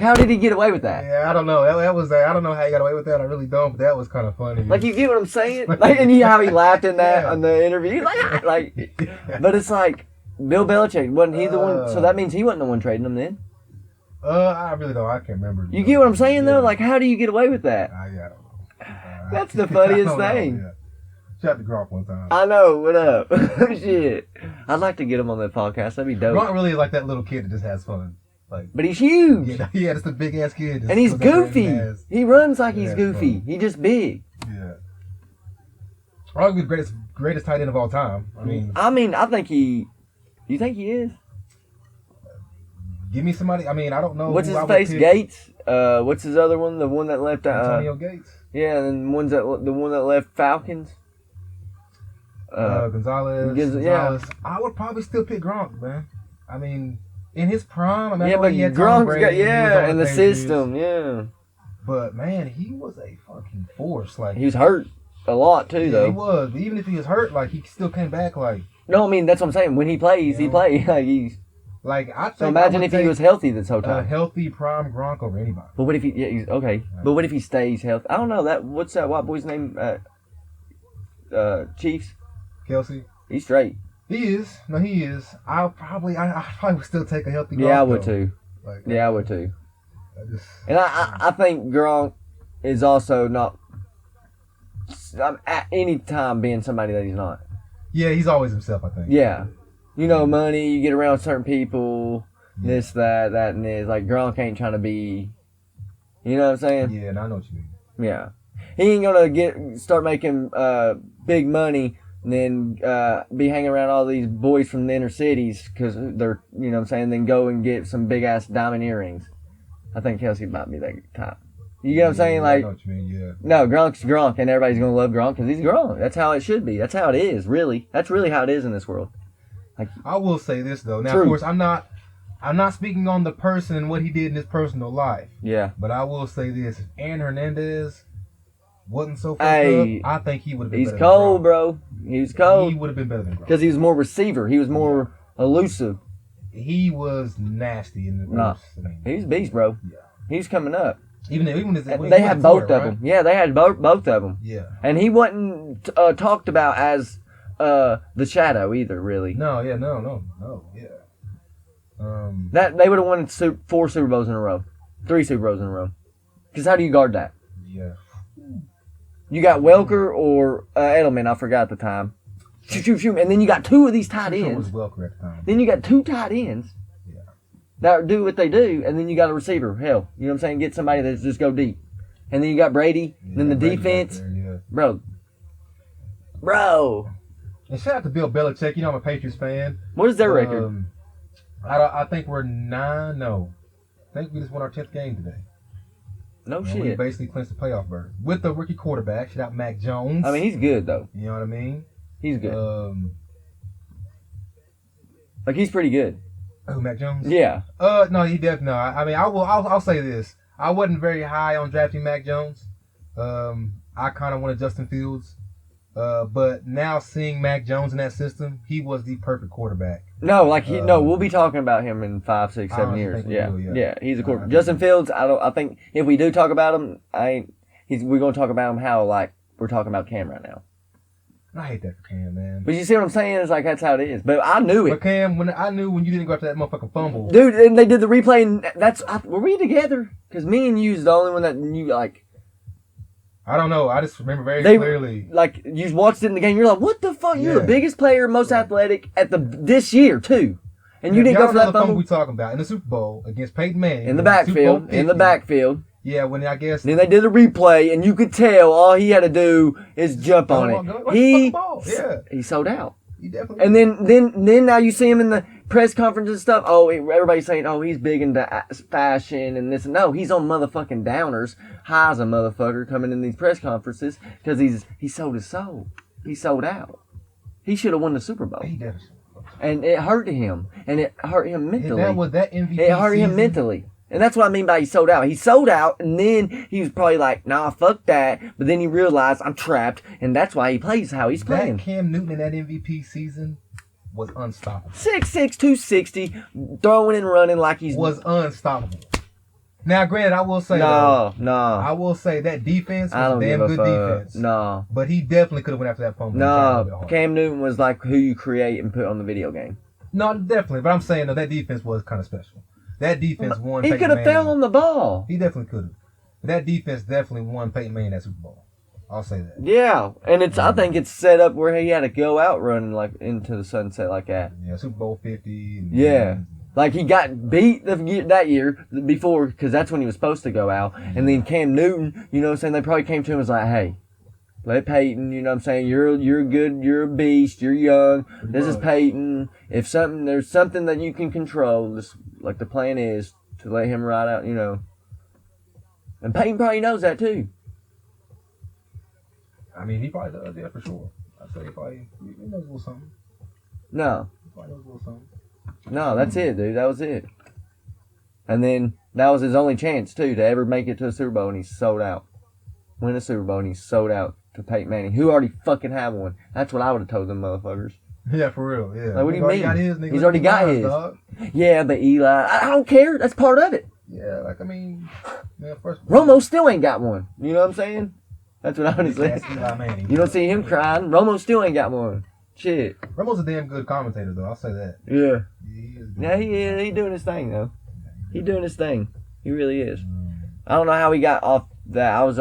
how did he get away with that?" Yeah, I don't know. That was I don't know how he got away with that. I really don't. But that was kind of funny. Like, you get what I'm saying? Like, and how he laughed in that on the interview. But it's like Bill Belichick, wasn't he the one? So that means he wasn't the one trading him then. I really don't. I can't remember. You get what I'm saying though? Like, how do you get away with that? I don't know. That's the funniest thing. Yeah. Shout out to Gronk one time. I know. What up? Shit. I'd like to get him on that podcast. That'd be dope. Gronk really is like that little kid that just has fun. But he's huge. Yeah, that's a big ass kid. And he's goofy. He runs like he's goofy. He's just big. Yeah. Arguably the greatest tight end of all time. I think he. You think he is? Give me somebody. I don't know. What's his face? Gates. What's his other one? The one that left. Antonio Gates. Yeah, and the one that left Falcons. Gonzalez. Yeah. I would probably still pick Gronk, man. In his prime. Yeah, but Gronk's got and the system, yeah. But man, he was a fucking force. Like, he was hurt a lot too, though. He was. But even if he was hurt, like, he still came back. Like, no, that's what I'm saying. When he plays, he plays. Like, he's. Like, I think. So imagine if he was healthy this whole time. A healthy prime Gronk over anybody. But what if he? Yeah, he's okay. But what if he stays healthy? I don't know that. What's that white boy's name? Chiefs. Kelsey. He's straight. He is. No, he is. I probably would still take a healthy Gronk. Yeah, I would too. I would too. And I think Gronk is also not at any time being somebody that he's not. Yeah, he's always himself, I think. Yeah. Money, you get around certain people, this, that, and this. Like, Gronk ain't trying to be, you know what I'm saying? Yeah, and I know what you mean. Yeah. He ain't gonna start making big money and then be hanging around all these boys from the inner cities because they're, you know what I'm saying, then go and get some big-ass diamond earrings. I think Kelsey might be that type. You get what I'm saying? Like, I know what you mean, yeah. No, Gronk's Gronk, and everybody's gonna love Gronk because he's Gronk. That's how it should be. That's how it is, really. That's really how it is in this world. Like, I will say this though. Now, true. Of course, I'm not speaking on the person and what he did in his personal life. Yeah. But I will say this: if Aaron Hernandez wasn't so fucked up, I think he would have been. He's better cold, than bro. He's cold. He would have been better than Gronk because he was more receiver. He was more elusive. He was nasty in the first. He's a beast, bro. Yeah. He's coming up. Even they had both of them. Yeah, they had both of them. Yeah. And he wasn't talked about as the shadow either, really. No, yeah, no, yeah. That they would have won 4 Super Bowls in a row, 3 Super Bowls in a row. Because how do you guard that? Yeah. You got Welker or Edelman. I forgot the time. Shoot, and then you got 2 of these tight ends. Was Welker at the time. Then you got 2 tight ends. Yeah. That do what they do, and then you got a receiver. Hell, you know what I'm saying? Get somebody that's just go deep, and then you got Brady. Yeah, then the Brady defense, there, bro. And shout out to Bill Belichick. I'm a Patriots fan. What is their record? I think we're 9-0. I think we just won our 10th game today. No and shit. we basically clinched the playoff berth with the rookie quarterback. Shout out Mac Jones. I mean, he's good though. You know what I mean? He's good. Like he's pretty good. Who, Mac Jones? Yeah. No, he definitely. No, I mean, I'll say this. I wasn't very high on drafting Mac Jones. I kind of wanted Justin Fields. But now seeing Mac Jones in that system, he was the perfect quarterback. No, we'll be talking about him in 5, 6, 7 years. Yeah, he's a quarterback. Justin Fields, I think if we do talk about him, we're gonna talk about him how like we're talking about Cam right now. I hate that for Cam, man. But you see what I'm saying? It's like that's how it is. But I knew it. But Cam, when you didn't go after that motherfucking fumble, dude, and they did the replay, and were we together? Because me and you's the only one that knew like. I don't know. I just remember very clearly. Like, you watched it in the game, you're like, what the fuck? You're the biggest player, most athletic this year, too. And you didn't go for that fumble? We talking about in the Super Bowl against Peyton Manning. In the backfield. Yeah, when I guess. Then they did a replay, and you could tell all he had to do is jump on it. He sold out. He definitely. And then now you see him in the press conference and stuff. Oh, everybody's saying, oh, he's big into fashion and this. No, he's on motherfucking downers. High as a motherfucker coming in these press conferences because he sold his soul. He sold out. He should have won the Super Bowl. He did. And it hurt him. And it hurt him mentally. That MVP It hurt him mentally. And that's what I mean by he sold out. He sold out, and then he was probably like, nah, fuck that. But then he realized, I'm trapped, and that's why he plays how he's playing. That Cam Newton in that MVP season was unstoppable. 6'6", 260, throwing and running like was unstoppable. Now, granted, I will say No. I will say that defense was a damn good defense. No. But he definitely could have went after that fumble. No. Cam Newton was like who you create and put on the video game. No, definitely. But I'm saying, that defense was kind of special. That defense won. He could have fell on the ball. He definitely could have. That defense definitely won Peyton Manning that Super Bowl. I'll say that. Yeah, and I think it's set up where he had to go out running like into the sunset like that. Yeah, Super Bowl 50. Like he got beat that year before because that's when he was supposed to go out. And then Cam Newton, you know what I'm saying? They probably came to him and was like, hey, let Peyton, you know what I'm saying? You're good, you're a beast, you're young. This is Peyton. If there's something that you can control, like the plan is to let him ride out, you know. And Peyton probably knows that too. I mean, he probably does, yeah, for sure. I'd say he knows a little something. No. He probably knows a little something. No, that's it, dude. That was it. And then that was his only chance too to ever make it to a Super Bowl, and he sold out. Win a Super Bowl, and he sold out to Peyton Manning, who already fucking had one. That's what I would have told them motherfuckers. Yeah, for real. Yeah. Like, what do you mean? He's already got his. Dog. Yeah, but Eli, I don't care. That's part of it. Yeah, like I mean, first. Romo still ain't got one. You know what I'm saying? That's what I would say. Eli Manning. You don't see him crying. Romo still ain't got one. Shit. Romo's a damn good commentator, though. I'll say that. Yeah. He is. Yeah, he is. He doing his thing though. He doing his thing. He really is. I don't know how he got off that. I was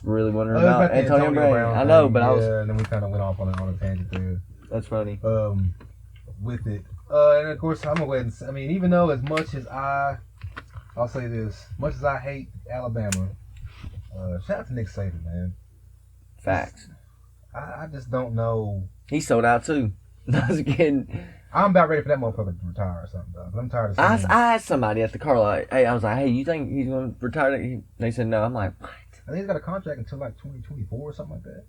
really wondering about Antonio Brown. I know, but I was. Yeah, and then we kind of went off on a tangent there. That's funny. With it, and of course I'm gonna go ahead and. I mean, even though as much as I'll say this, much as I hate Alabama, shout out to Nick Saban, man. Facts. I just don't know. He sold out too. I was kidding. I'm about ready for that motherfucker to retire or something, dog. I'm tired of seeing I asked somebody at the car, like, hey, I was like, hey, you think he's going to retire? They said no. I'm like, what? I think he's got a contract until like 2024 or something like that.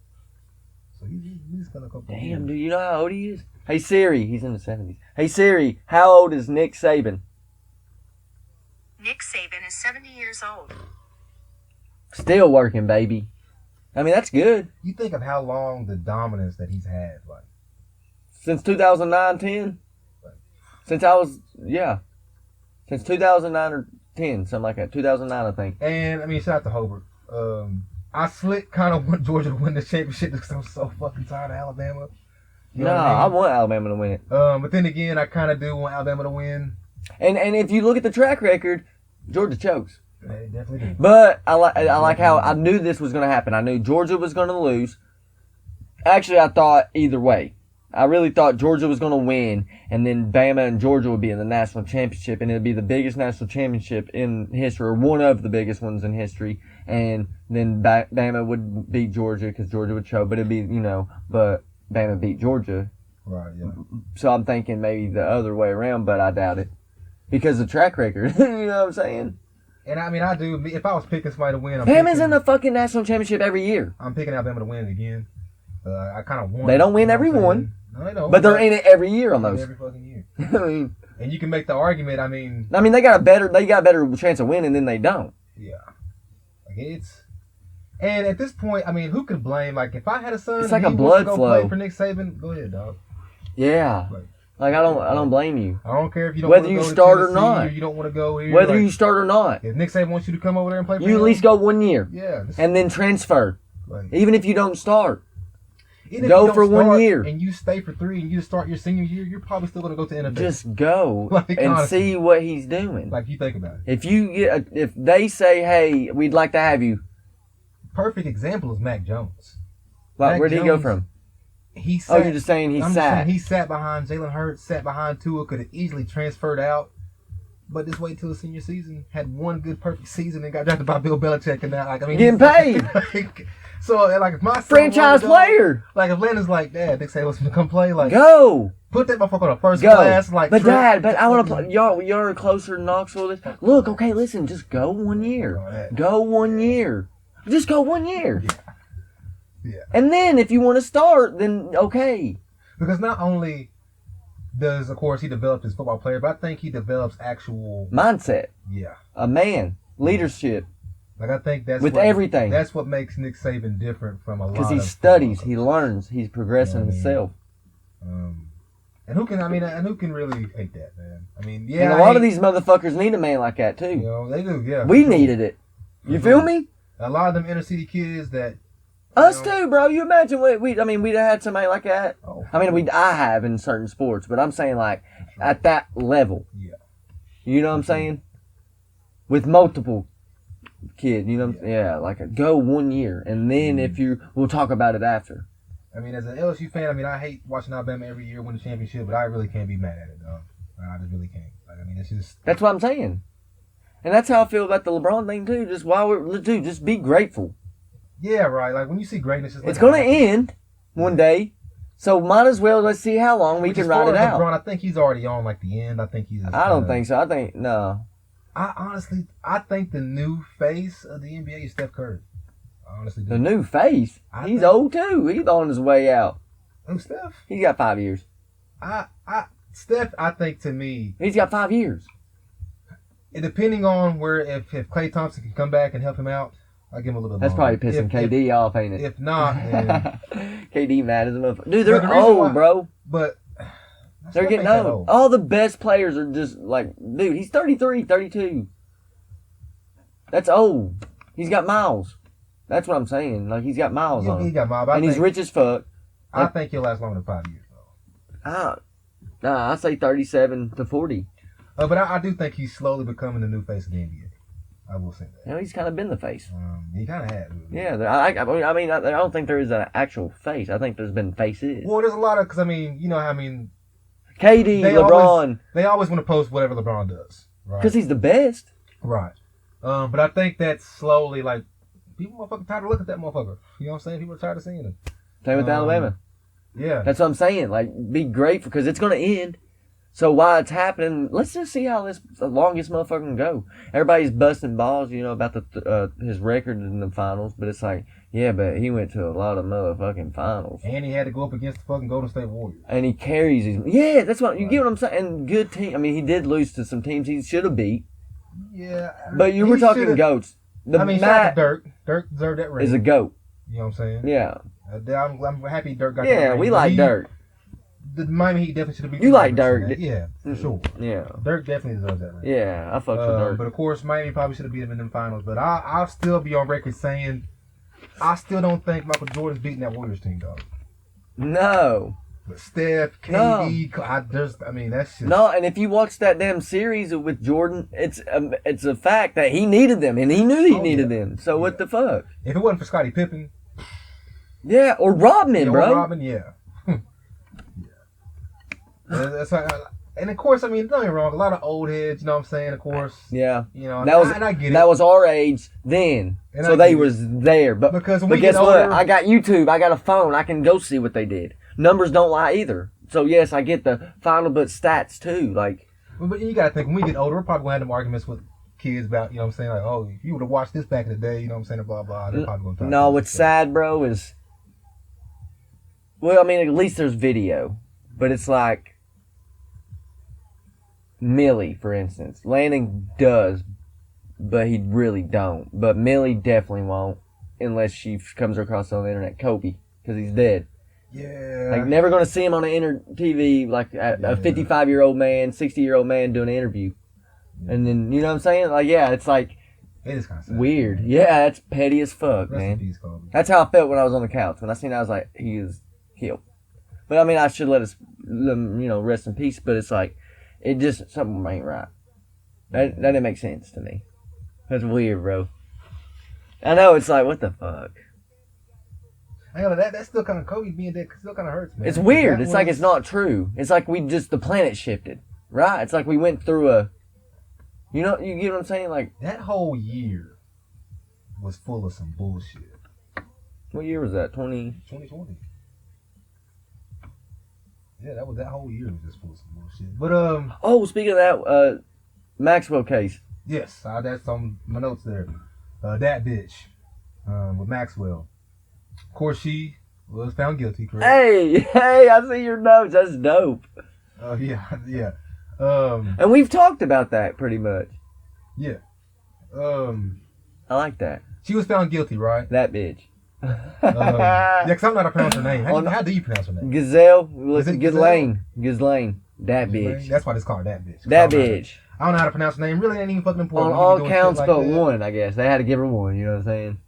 So he's going to go. Damn, dude, you know how old he is? Hey, Siri. He's in the 70s. Hey, Siri, how old is Nick Saban? Nick Saban is 70 years old. Still working, baby. I mean, that's good. You think of how long the dominance that he's had, like. Since 2009, 10? Since I was, yeah. Since 2009 or 10, something like that. 2009, I think. And, I mean, shout out to Hobart. I slick kind of want Georgia to win the championship because I'm so fucking tired of Alabama. You know I want Alabama to win it. But then again, I kind of do want Alabama to win. And if you look at the track record, Georgia chokes. They definitely do. But I like how I knew this was going to happen. I knew Georgia was going to lose. Actually, I thought either way. I really thought Georgia was going to win, and then Bama and Georgia would be in the national championship, and it would be the biggest national championship in history, or one of the biggest ones in history. And then Bama would beat Georgia because Georgia would choke, but it'd be, but Bama beat Georgia. Right, yeah. So I'm thinking maybe the other way around, but I doubt it. Because of the track record, you know what I'm saying? And I mean, I do. If I was picking somebody to win, Bama's in the fucking national championship every year. I'm picking Alabama to win it again. I kind of want. They don't win every one. No, they don't. But they're in it every year almost. Every fucking year. I mean, and you can make the argument. I mean, they got a better chance of winning than they don't. Yeah. Like it's. And at this point, I mean, who could blame? Like, if I had a son, it's like he a blood wants to go flow. play for Nick Saban. Go ahead, dog. Yeah. Like I don't blame you. I don't care if you don't whether want to you go start to or not. Or you don't want to go here. Whether you start or not. If Nick Saban wants you to come over there and play for you him, at least go 1 year. Yeah. And then transfer. Like, even if you don't start. Even go for 1 year. And you stay for 3 and you start your senior year, you're probably still going to go to NFL. Just go and honestly, see what he's doing. Like, you think about it. If they say, hey, we'd like to have you. Perfect example is Mac Jones. Like, where'd he go from? He sat, you're just saying I'm just saying he sat behind Jalen Hurts, sat behind Tua, could have easily transferred out. But just wait till the senior season. Had one good perfect season and got drafted by Bill Belichick and now, like, I mean, getting paid. So, like, if my son franchise player. Like, if Landon's like, Dad, Nick Saban wants me to come play, like, go. Put that motherfucker on a first class, like. But Dad, I want to play. Y'all are closer to Knoxville. Look, okay, listen, just go 1 year. Go 1 year. Just go 1 year. Yeah. And then if you want to start, then okay. Because not only does, of course, he develop his football player, but I think he develops actual mindset. Yeah. A man, leadership. Like, I think that's with everything. That's what makes Nick Saban different from a lot of. Because he studies, he learns, he's progressing himself. And who can really hate that, man? I mean, yeah. And a lot of these motherfuckers need a man like that too. You know, they do, yeah. We needed it. You feel me? A lot of them inner city kids that. Us too, bro. You imagine we'd have had somebody like that. Oh, I mean, I have in certain sports, but I'm saying like at that level. Yeah. You know what I'm saying? With multiple kids, you know what I'm saying? Yeah, like go 1 year, and then we'll talk about it after. I mean, as an LSU fan, I mean, I hate watching Alabama every year win the championship, but I really can't be mad at it, dog. I just really can't. Like, I mean, it's just. That's what I'm saying. And that's how I feel about the LeBron thing too. Just be grateful. Yeah, right. Like when you see greatness, it's gonna end one day, so might as well let's see how long we can ride it out. LeBron, I think he's already on like the end. I think he's. I don't think so. I think no. I think the new face of the NBA is Steph Curry. I honestly do. The new face. He's old too. He's on his way out. Who's Steph? He's got 5 years. Steph, I think to me, he's got 5 years. Depending on where, if Klay Thompson can come back and help him out, I'll give him a little bit That's longer. probably pissing KD off, ain't it? If not, then KD mad as a motherfucker. Dude, they're old, bro. But they're getting old. All the best players are just like, dude, he's 33, 32. That's old. He's got miles. That's what I'm saying. Like, he's got miles on him. He got miles. And he's rich as fuck. I think he'll last longer than 5 years, though. I say 37 to 40. But I do think he's slowly becoming the new face of the NBA. I will say that. You know, he's kind of been the face. He kind of had. Yeah, I don't think there is an actual face. I think there's been faces. Well, there's a lot of, because, I mean, you know how, I mean. KD, LeBron. They always want to post whatever LeBron does. Right? Because he's the best. Right. But I think that's slowly, like, people motherfucking tired of looking at that motherfucker. You know what I'm saying? People are tired of seeing him. Same with Alabama. Yeah. That's what I'm saying. Like, be grateful because it's going to end. So while it's happening, let's just see how the longest motherfucker can go. Everybody's busting balls, you know, about his record in the finals. But it's like, yeah, but he went to a lot of motherfucking finals. And he had to go up against the fucking Golden State Warriors. And he carries his... Yeah, that's what... You get what I'm saying? And good team. I mean, he did lose to some teams he should have beat. Yeah. But you were talking goats. Shout out to Dirk. Dirk deserved that ring. Is a goat. You know what I'm saying? Yeah. I'm happy Dirk got that ring. Yeah, we like Dirk. The Miami Heat definitely should have beat. You like Dirk? Yeah, for sure. Yeah, Dirk definitely deserves that. Right? Yeah, I fucked with Dirk. But of course, Miami probably should have beat him in them finals. But I'll still be on record saying I still don't think Michael Jordan's beating that Warriors team, dog. No. But Steph, KD, that's just... No, and if you watch that damn series with Jordan, it's a fact that he needed them, and he knew he needed them. So what the fuck? If it wasn't for Scottie Pippen... Yeah, or Rodman, bro. Rodman, yeah. That's like, and of course, I mean, don't get me wrong, a lot of old heads, you know what I'm saying, of course. Yeah. You know, and I get it. That was our age then. And so they was there. But guess what? I got YouTube, I got a phone, I can go see what they did. Numbers don't lie either. So yes, I get the final but stats too. Like, but you gotta think, when we get older, we're probably gonna have them arguments with kids about, you know what I'm saying, like, oh, if you would have watched this back in the day, you know what I'm saying, blah, blah, they're probably going to No, what's sad, bro, is... Well, I mean, at least there's video. But it's like... Millie, for instance. Landon does, but he really don't. But Millie definitely won't, unless she comes across on the internet. Kobe, because he's dead. Yeah. Like, never going to see him on the TV, like a 55-year-old man, 60-year-old man doing an interview. Yeah. And then, you know what I'm saying? Like, yeah, it's like... It is kind of sad. Weird. Yeah, that's petty as fuck, Rest man. in peace, Kobe. That's how I felt when I was on the couch. When I seen it, I was like, he is killed. But, I mean, I should let us, rest in peace. But it's like, it just, something ain't right. That didn't make sense to me. That's weird, bro. I know, it's like, what the fuck? I know, that's still kind of, Kobe being dead still kind of hurts, man. It's weird. It's like it's not true. It's like the planet shifted, right? It's like we went through a, you get what I'm saying? Like, that whole year was full of some bullshit. What year was that? 2020. Yeah, that whole year was just full of some bullshit. But oh, speaking of that, Maxwell case. Yes, that's on my notes there. That bitch, with Maxwell. Of course, she was found guilty, correct? Hey, I see your notes. That's dope. Oh, yeah. And we've talked about that pretty much. Yeah. I like that. She was found guilty, right? That bitch. Yeah, because I'm not to pronounce her name. How do you pronounce her name? Gazelle. Is it Ghislaine. That bitch. That's why it's called that bitch. That bitch. I don't know how to pronounce her name. Really ain't even fucking important. On all counts but one, I guess. They had to give her one, you know what I'm saying?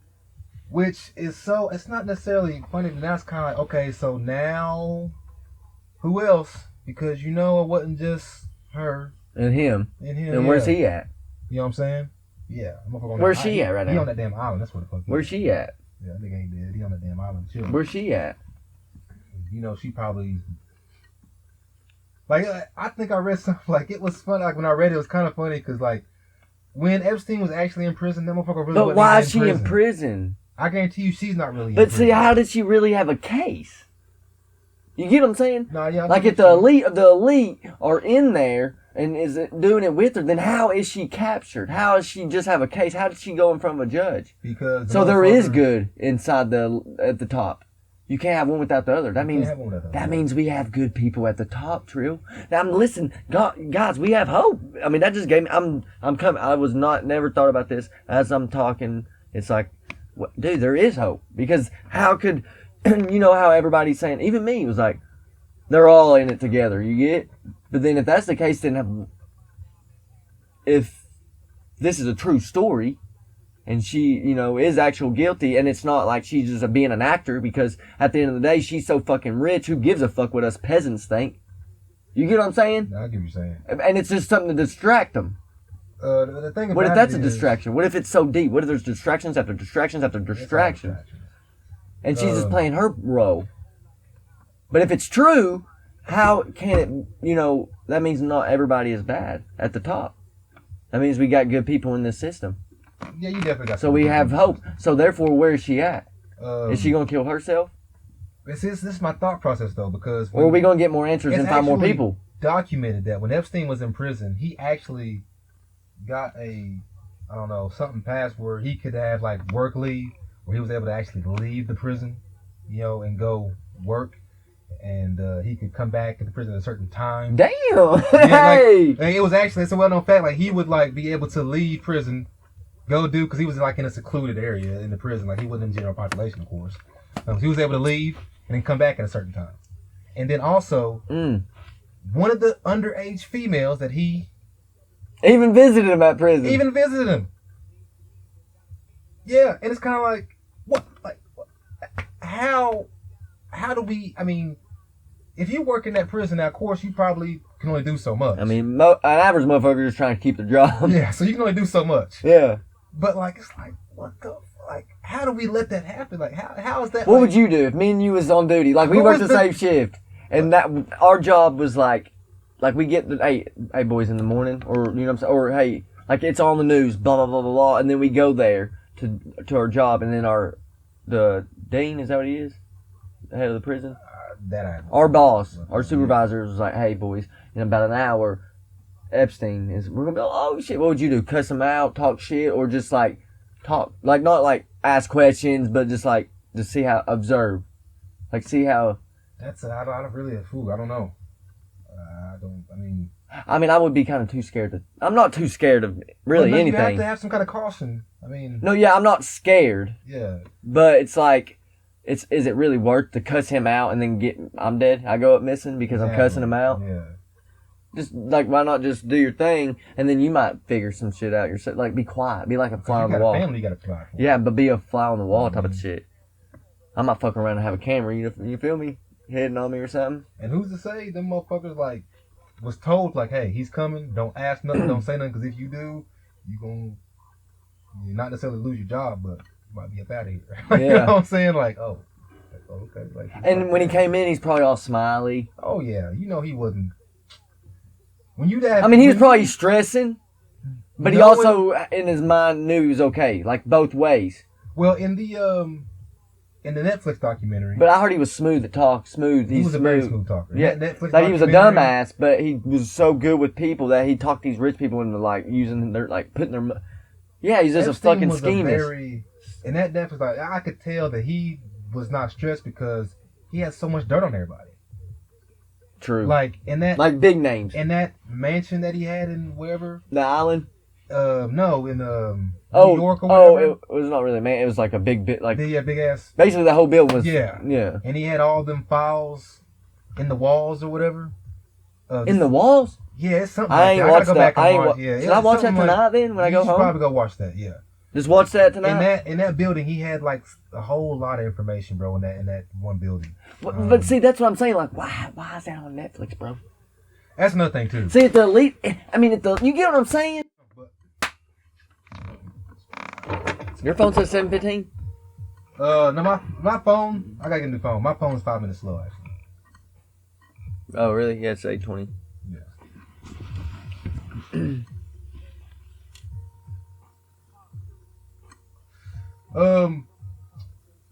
Which is it's not necessarily funny, but now it's kind of like, okay, so now, who else? Because it wasn't just her. And him. And where's he at? You know what I'm saying? Yeah. Where's she at right now? He on that damn island. That's what the fuck. Where's she at? Yeah, that nigga ain't dead. He on that damn island chilling. Where's she at? She probably... Like, I think I read something, like, it was funny. Like, when I read it, it was kind of funny, because, like, when Epstein was actually in prison, that motherfucker really wasn't why is she in prison? I guarantee you she's not really in prison. But see, how did she really have a case? You get what I'm saying? No, yeah. Like, if the elite are in there and is doing it with her, then how is she captured? How does she just have a case? How did she go in front of a judge? Because so there is good inside at the top. You can't have one without the other. That means we have good people at the top, Trill. Now, listen, guys, we have hope. I mean, that just gave me. I'm coming. I was never thought about this as I'm talking. It's like, dude, there is hope, because how could, how everybody's saying, even me, was like, they're all in it together. You get? But then if that's the case, then if this is a true story, and she, is actual guilty, and it's not like she's just being an actor, because at the end of the day, she's so fucking rich, who gives a fuck what us peasants think? You get what I'm saying? I get what you're saying. And it's just something to distract them. The thing about what if that's a distraction? What if it's so deep? What if there's distractions after distractions after distractions? And she's just playing her role. But if it's true, how can it, that means not everybody is bad at the top. That means we got good people in this system. Yeah, you definitely got. So we have hope. So therefore, where is she at? Is she gonna kill herself? This is my thought process though, because or are we gonna get more answers and find more people? Documented that when Epstein was in prison, he actually got something passed where he could have like work leave, where he was able to actually leave the prison, and go work, and he could come back to the prison at a certain time. Damn! Yeah, it was actually, it's a well-known fact. Like, he would like be able to leave prison, go do, because he was like in a secluded area in the prison. Like, he wasn't in general population, of course. So he was able to leave and then come back at a certain time. And then also, one of the underage females that he even visited him at prison. Even visited him. Yeah, and it's kind of like, what? Like, how do we? I mean, if you work in that prison, now of course you probably can only do so much. I mean, an average motherfucker is trying to keep the job. Yeah, so you can only do so much. Yeah. But like, it's like, what the? Like, how do we let that happen? Like, how is that? What would you do if me and you was on duty? Like, we worked the same shift, and that our job was like we get the hey boys in the morning, or you know what I'm saying, or hey, like it's on the news, blah blah blah blah blah, and then we go there to our job, and then the dean, is that what he is, the head of the prison, our boss, our supervisor was like, hey boys, in about an hour, Epstein is we're gonna be like, oh shit, what would you do? Cuss him out, talk shit, or just like talk, like not like ask questions, but just like to see how observe, like see how. That's I don't really a fool. I don't know. I mean, I would be kind of too scared to. I'm not too scared of really anything. You have to have some kind of caution. I mean. No, yeah, I'm not scared. Yeah. But it's like, is it really worth to cuss him out and then I'm dead? I go up missing because I'm cussing him out. Yeah. Just like, why not just do your thing and then you might figure some shit out yourself. Like, be quiet, be like a fly on the wall. Family you got to fly. Yeah, but be a fly on the wall type of shit. I might fuck around and have a camera. You feel me? Heading on me or something. And who's to say them motherfuckers like was told like, hey, he's coming. Don't ask nothing. Don't say nothing. Because if you do, you're not necessarily lose your job, but you might be up out of here. Yeah. You know what I'm saying? Like, oh, okay. Like, and when he came in, he's probably all smiley. Oh yeah, he wasn't. He was probably stressing, but he also in his mind knew he was okay, like both ways. Well, in the Netflix documentary, but I heard he was smooth to talk. Smooth. He was a very smooth talker. Yeah, like he was a dumbass, but he was so good with people that he talked these rich people into like using their like putting their. Yeah, he's just Epstein a fucking was schemist. And that Netflix, like I could tell that he was not stressed because he had so much dirt on everybody. True. Like in that, like big names. In that mansion that he had in wherever. The island. No, in New York or whatever. It was not really man. It was like a big bit, like big ass. Basically, the whole building was. Yeah. And he had all them files in the walls or whatever. In the walls. Yeah, it's something. I ain't watched that. Should I watch that tonight then when I go home? Probably go watch that. Yeah. Just watch that tonight. In that building, he had like a whole lot of information, bro. In that one building. But see, that's what I'm saying. Like, why is that on Netflix, bro? That's another thing too. See, at the elite, you get what I'm saying? Your phone says 7:15. No, my phone. I gotta get a new phone. My phone's 5 minutes slow, actually. Oh, really? Yeah, it's 8:20. Yeah.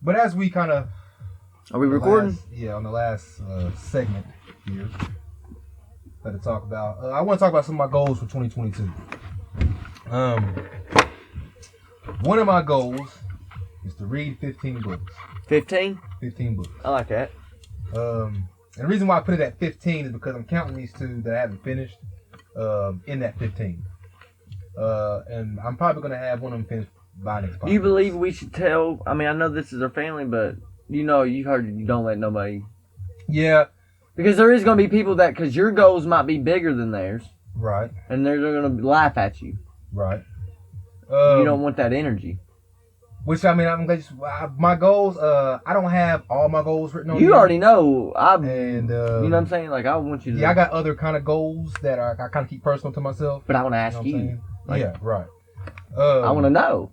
But as we kind of. Are we recording? On the last segment here. To talk about. I want to talk about some of my goals for 2022. One of my goals is to read 15 books. 15? 15 books. I like that. And the reason why I put it at 15 is because I'm counting these two that I haven't finished in that 15. And I'm probably going to have one of them finished by next podcast. Do you believe we should tell? I mean, I know this is our family, but you heard you don't let nobody. Yeah. Because there is going to be people because your goals might be bigger than theirs. Right. And they're going to laugh at you. Right. You don't want that energy. Which, I mean, my goals, I don't have all my goals written on You already know. You know what I'm saying? Like, I want you to. Yeah, I got other kind of goals that I kind of keep personal to myself. But I want to ask you. Like, yeah, right. I want to know.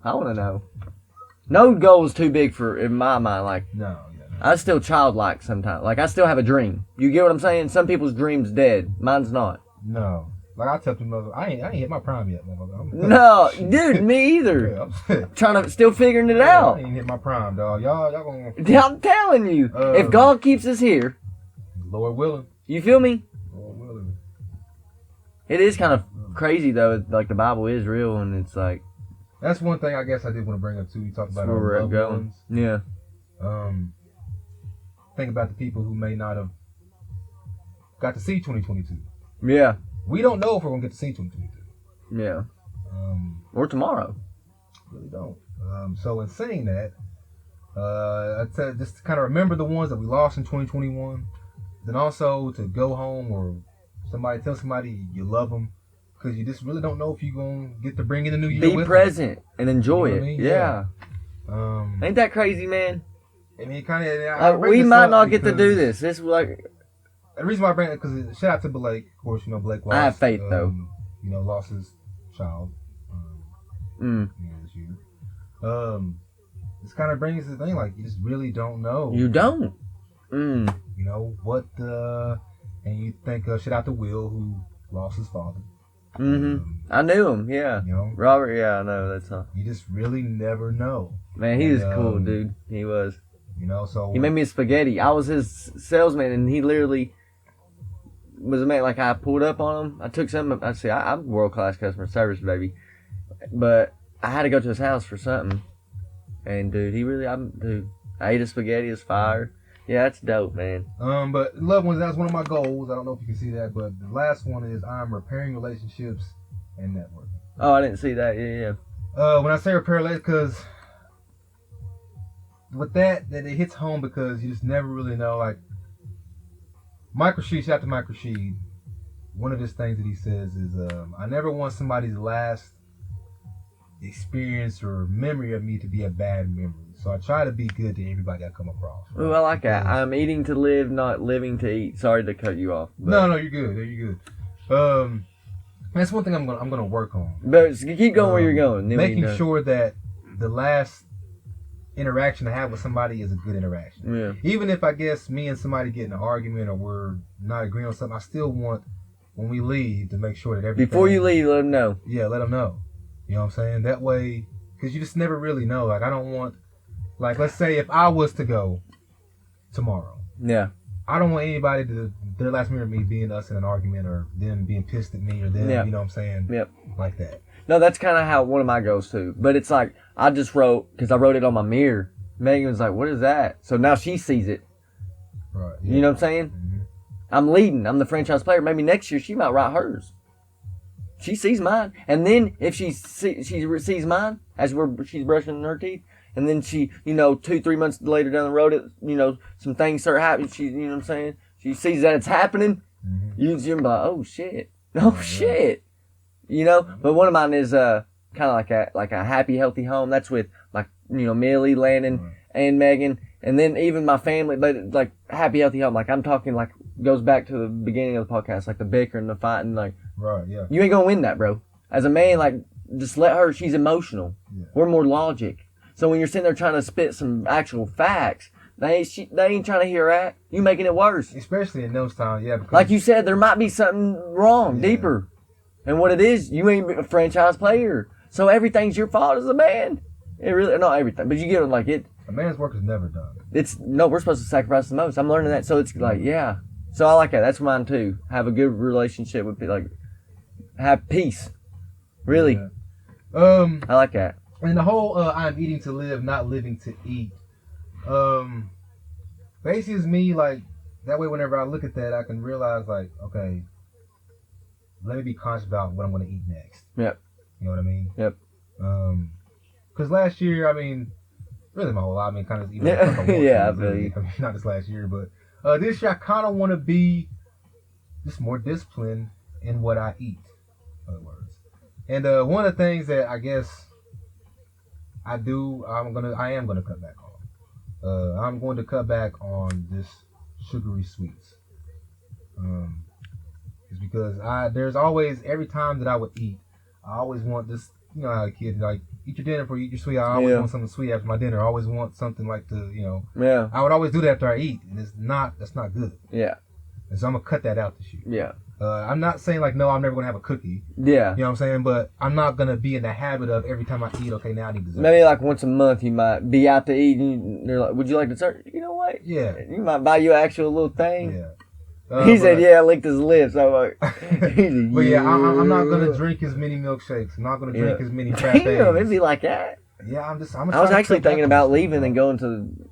No goal is too big in my mind. Like, no. I'm still childlike sometimes. Like, I still have a dream. You get what I'm saying? Some people's dream's dead. Mine's not. No. Like I tell people, I ain't hit my prime yet, motherfucker. No, dude, me either. Still figuring it out. I ain't hit my prime, dog. Y'all gonna. I'm telling you, if God keeps us here, Lord willing. You feel me? Lord willing. It is kind of crazy though. Like the Bible is real, and it's like. That's one thing I guess I did want to bring up too. You talked about our loved ones. Yeah. Think about the people who may not have got to see 2022. Yeah. We don't know if we're gonna get to see 2022. Yeah. Or tomorrow. Really don't. So in saying that, I'd say just to kind of remember the ones that we lost in 2021. Then also to go home or tell somebody you love them, because you just really don't know if you're gonna get to bring in the new year. Be present and enjoy it. I mean? Yeah. Ain't that crazy, man? I mean, kind of. We might not get to do this. This like. The reason why I bring it, because shout out to Blake, of course, Blake lost. I have faith, though. Lost his child this year. This kind of brings the thing, like, you just really don't know. You don't. What, and you think, shout out to Will, who lost his father. I knew him, yeah. Robert, yeah, I know, that's all. You just really never know. Man, he was cool, dude. He was. So. He made me a spaghetti. I was his salesman, and he literally was a man, like I pulled up on him. I took something. I see, I'm world-class customer service, baby. But I had to go to his house for something. And dude, I ate a spaghetti, it's fire. Yeah, that's dope, man. But loved ones, that's one of my goals. I don't know if you can see that, but the last one is I'm repairing relationships and networking. Oh, I didn't see that. Yeah. When I say repair relationships, because with that it hits home because you just never really know. Like Michael Sheed, shout out to Michael Sheed. One of his things that he says is, I never want somebody's last experience or memory of me to be a bad memory. So I try to be good to everybody I come across. Right? Ooh, I like that. I'm eating to live, not living to eat. Sorry to cut you off. But... No, you're good. You're good. That's one thing I'm gonna work on. But keep going where you're going. Making sure that the last interaction I have with somebody is a good interaction. Yeah. Even if I guess me and somebody get in an argument or we're not agreeing on something, I still want when we leave to make sure that everything. Before you leave, let them know. Yeah, let them know. You know what I'm saying? That way, because you just never really know. Like I don't want, like let's say if I was to go tomorrow. Yeah. I don't want anybody to their last memory of me being us in an argument or them being pissed at me or them, you know what I'm saying? Yep. Like that. No, that's kind of how one of my goes too. But it's like, I just wrote, because I wrote it on my mirror. Megan was like, what is that? So now she sees it. Right. Yeah. You know what I'm saying? Mm-hmm. I'm leading. I'm the franchise player. Maybe next year she might write hers. She sees mine. And then if she sees mine as she's brushing her teeth, and then she, 2-3 months later down the road, some things start happening. She, you know what I'm saying? She sees that it's happening. Mm-hmm. You're like, oh shit. Oh shit. But one of mine is kind of like a happy, healthy home. That's with like, Millie, Landon, and Megan. And then even my family, but like happy, healthy home. Like I'm talking like goes back to the beginning of the podcast, like the bickering, the fighting, like. Right, yeah. You ain't gonna win that, bro. As a man, like, just let her, she's emotional. Yeah. We're more logic. So when you're sitting there trying to spit some actual facts, they ain't trying to hear that. You making it worse. Especially in those times, yeah. Because like you said, there might be something wrong, deeper. And what it is, you ain't a franchise player. So everything's your fault as a man. It really, not everything, but you get it like it. A man's work is never done. We're supposed to sacrifice the most. I'm learning that. So it's like, yeah. So I like that. That's mine too. Have a good relationship with people. Like, have peace. Really. Yeah. I like that. And the whole I'm eating to live, not living to eat. Basically is me, like, that way whenever I look at that, I can realize, like, okay, let me be conscious about what I'm going to eat next. Yep. You know what I mean? Yep. Because last year, I mean, really my whole life, I mean, kind of even yeah, I feel you. I mean, not just last year, but this year I kind of want to be just more disciplined in what I eat. In other words. And one of the things that I guess I am gonna cut back on. I'm going to cut back on this sugary sweets. It's because there's always, every time that I would eat, I always want this. You know how a kid, like, eat your dinner before you eat your sweet. I always want something sweet after my dinner. I always want something like Yeah. I would always do that after I eat, and that's not good. Yeah. And so I'm gonna cut that out this year. Yeah. I'm not saying like, no, I'm never gonna have a cookie. Yeah. You know what I'm saying? But I'm not gonna be in the habit of every time I eat, okay, now I need dessert. Maybe like once a month you might be out to eat and they're like, would you like dessert? You know what? Yeah. You might buy you an actual little thing. Yeah. He said, yeah, I licked his lips. I'm like, but yeah, I'm not gonna drink as many milkshakes. I'm not gonna drink as many frappes. Damn, it'd be like that. Yeah, I was actually thinking about leaving and going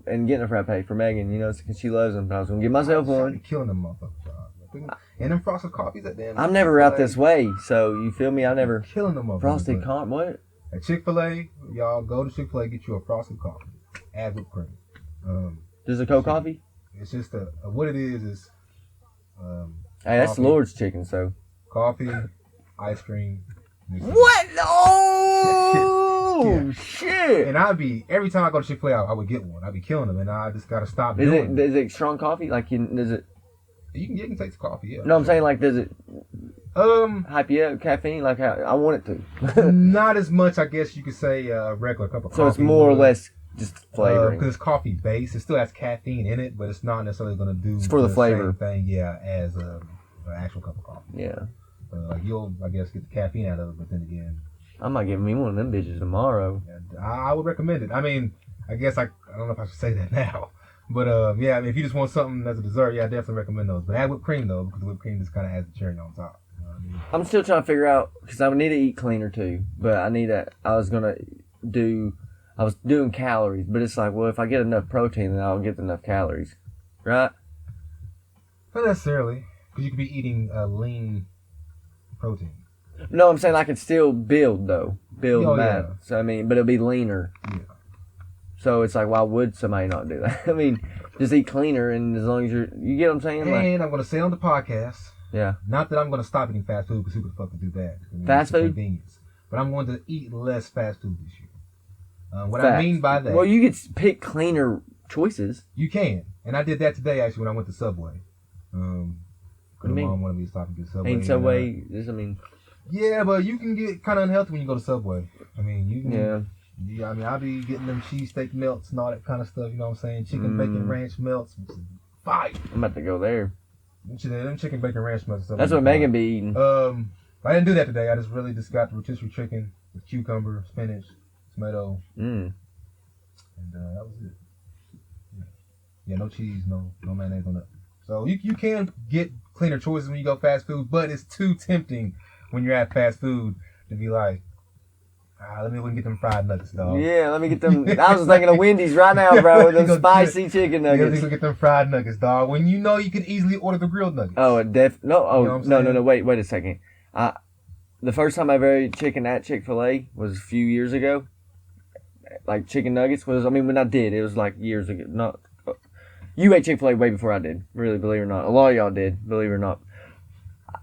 and getting a frappe for Megan, because she loves them. But I was gonna get myself one. Killing them motherfuckers. And them frosted coffees at them. I'm never out this way, so you feel me? I never killing them motherfuckers. Frosted what? At Chick-fil-A, y'all go to Chick-fil-A, get you a frosted coffee, add whipped cream. Just a cold coffee? It's just what it is. Hey, that's Lord's chicken, so. Coffee, ice cream. What? Oh, shit. And every time I go to Chick-fil-A, I would get one. I'd be killing them, and I just gotta stop Is doing it. Is it strong coffee? Like, does it? You can take the coffee, yeah. No, I'm saying, like, does it hype you up, caffeine? Like, how I want it to. Not as much, I guess you could say, a regular cup of coffee. So it's more or less just flavoring. Because it's coffee based. It still has caffeine in it, but it's not necessarily going to do it's for the flavor same thing, as an actual cup of coffee. Yeah. You'll, I guess, get the caffeine out of it, but then again, I might give me one of them bitches tomorrow. I would recommend it. I mean, I guess I don't know if I should say that now. But yeah, I mean, if you just want something as a dessert, yeah, I definitely recommend those. But add whipped cream though, because whipped cream just kind of adds the cherry on top. You know what I mean? I'm still trying to figure out because I need to eat cleaner too. But I was doing calories, but it's like, well, if I get enough protein, then I'll get enough calories, right? Not necessarily, because you could be eating lean protein. No, I'm saying I can still build Oh, mass. yeah. So I mean, but it'll be leaner. Yeah. So it's like, why would somebody not do that? I mean, just eat cleaner, and as long as you get what I'm saying. And I'm gonna say on the podcast, Yeah. not that I'm gonna stop eating fast food, because who the fuck would do that? I mean, Fast it's food? convenience. But I'm going to eat less fast food this year. What Facts. I mean by that, Well, you could pick cleaner choices. you can, and I did that today actually when I went to Subway. What do you mean? Mom wanted me to stop and get Subway. Ain't Subway? I mean, Yeah, but you can get kind of unhealthy when you go to Subway. I mean, you can. yeah. Yeah, I mean, I'll be getting them cheesesteak melts and all that kind of stuff. You know what I'm saying? Chicken bacon ranch melts, which is fire. I'm about to go there. Them chicken bacon ranch melts. That's what Megan be eating. I didn't do that today. I just got the rotisserie chicken with cucumber, spinach, tomato, and that was it. Yeah, no cheese, no mayonnaise, no nothing. So you can get cleaner choices when you go fast food, but it's too tempting when you're at fast food to be like, let me go and get them fried nuggets, dog. Yeah, let me get them. I was thinking of Wendy's right now, bro. Them spicy chicken You nuggets. go get them fried nuggets, dog. When you know you can easily order the grilled nuggets. Oh, You know what I'm no. saying? Wait a second. The first time I ever ate chicken at Chick-fil-A was a few years ago. Like chicken nuggets was. I mean, when I did, it was like years ago. Not. You ate Chick-fil-A way before I did. Really, believe it or not. A lot of y'all did. Believe it or not.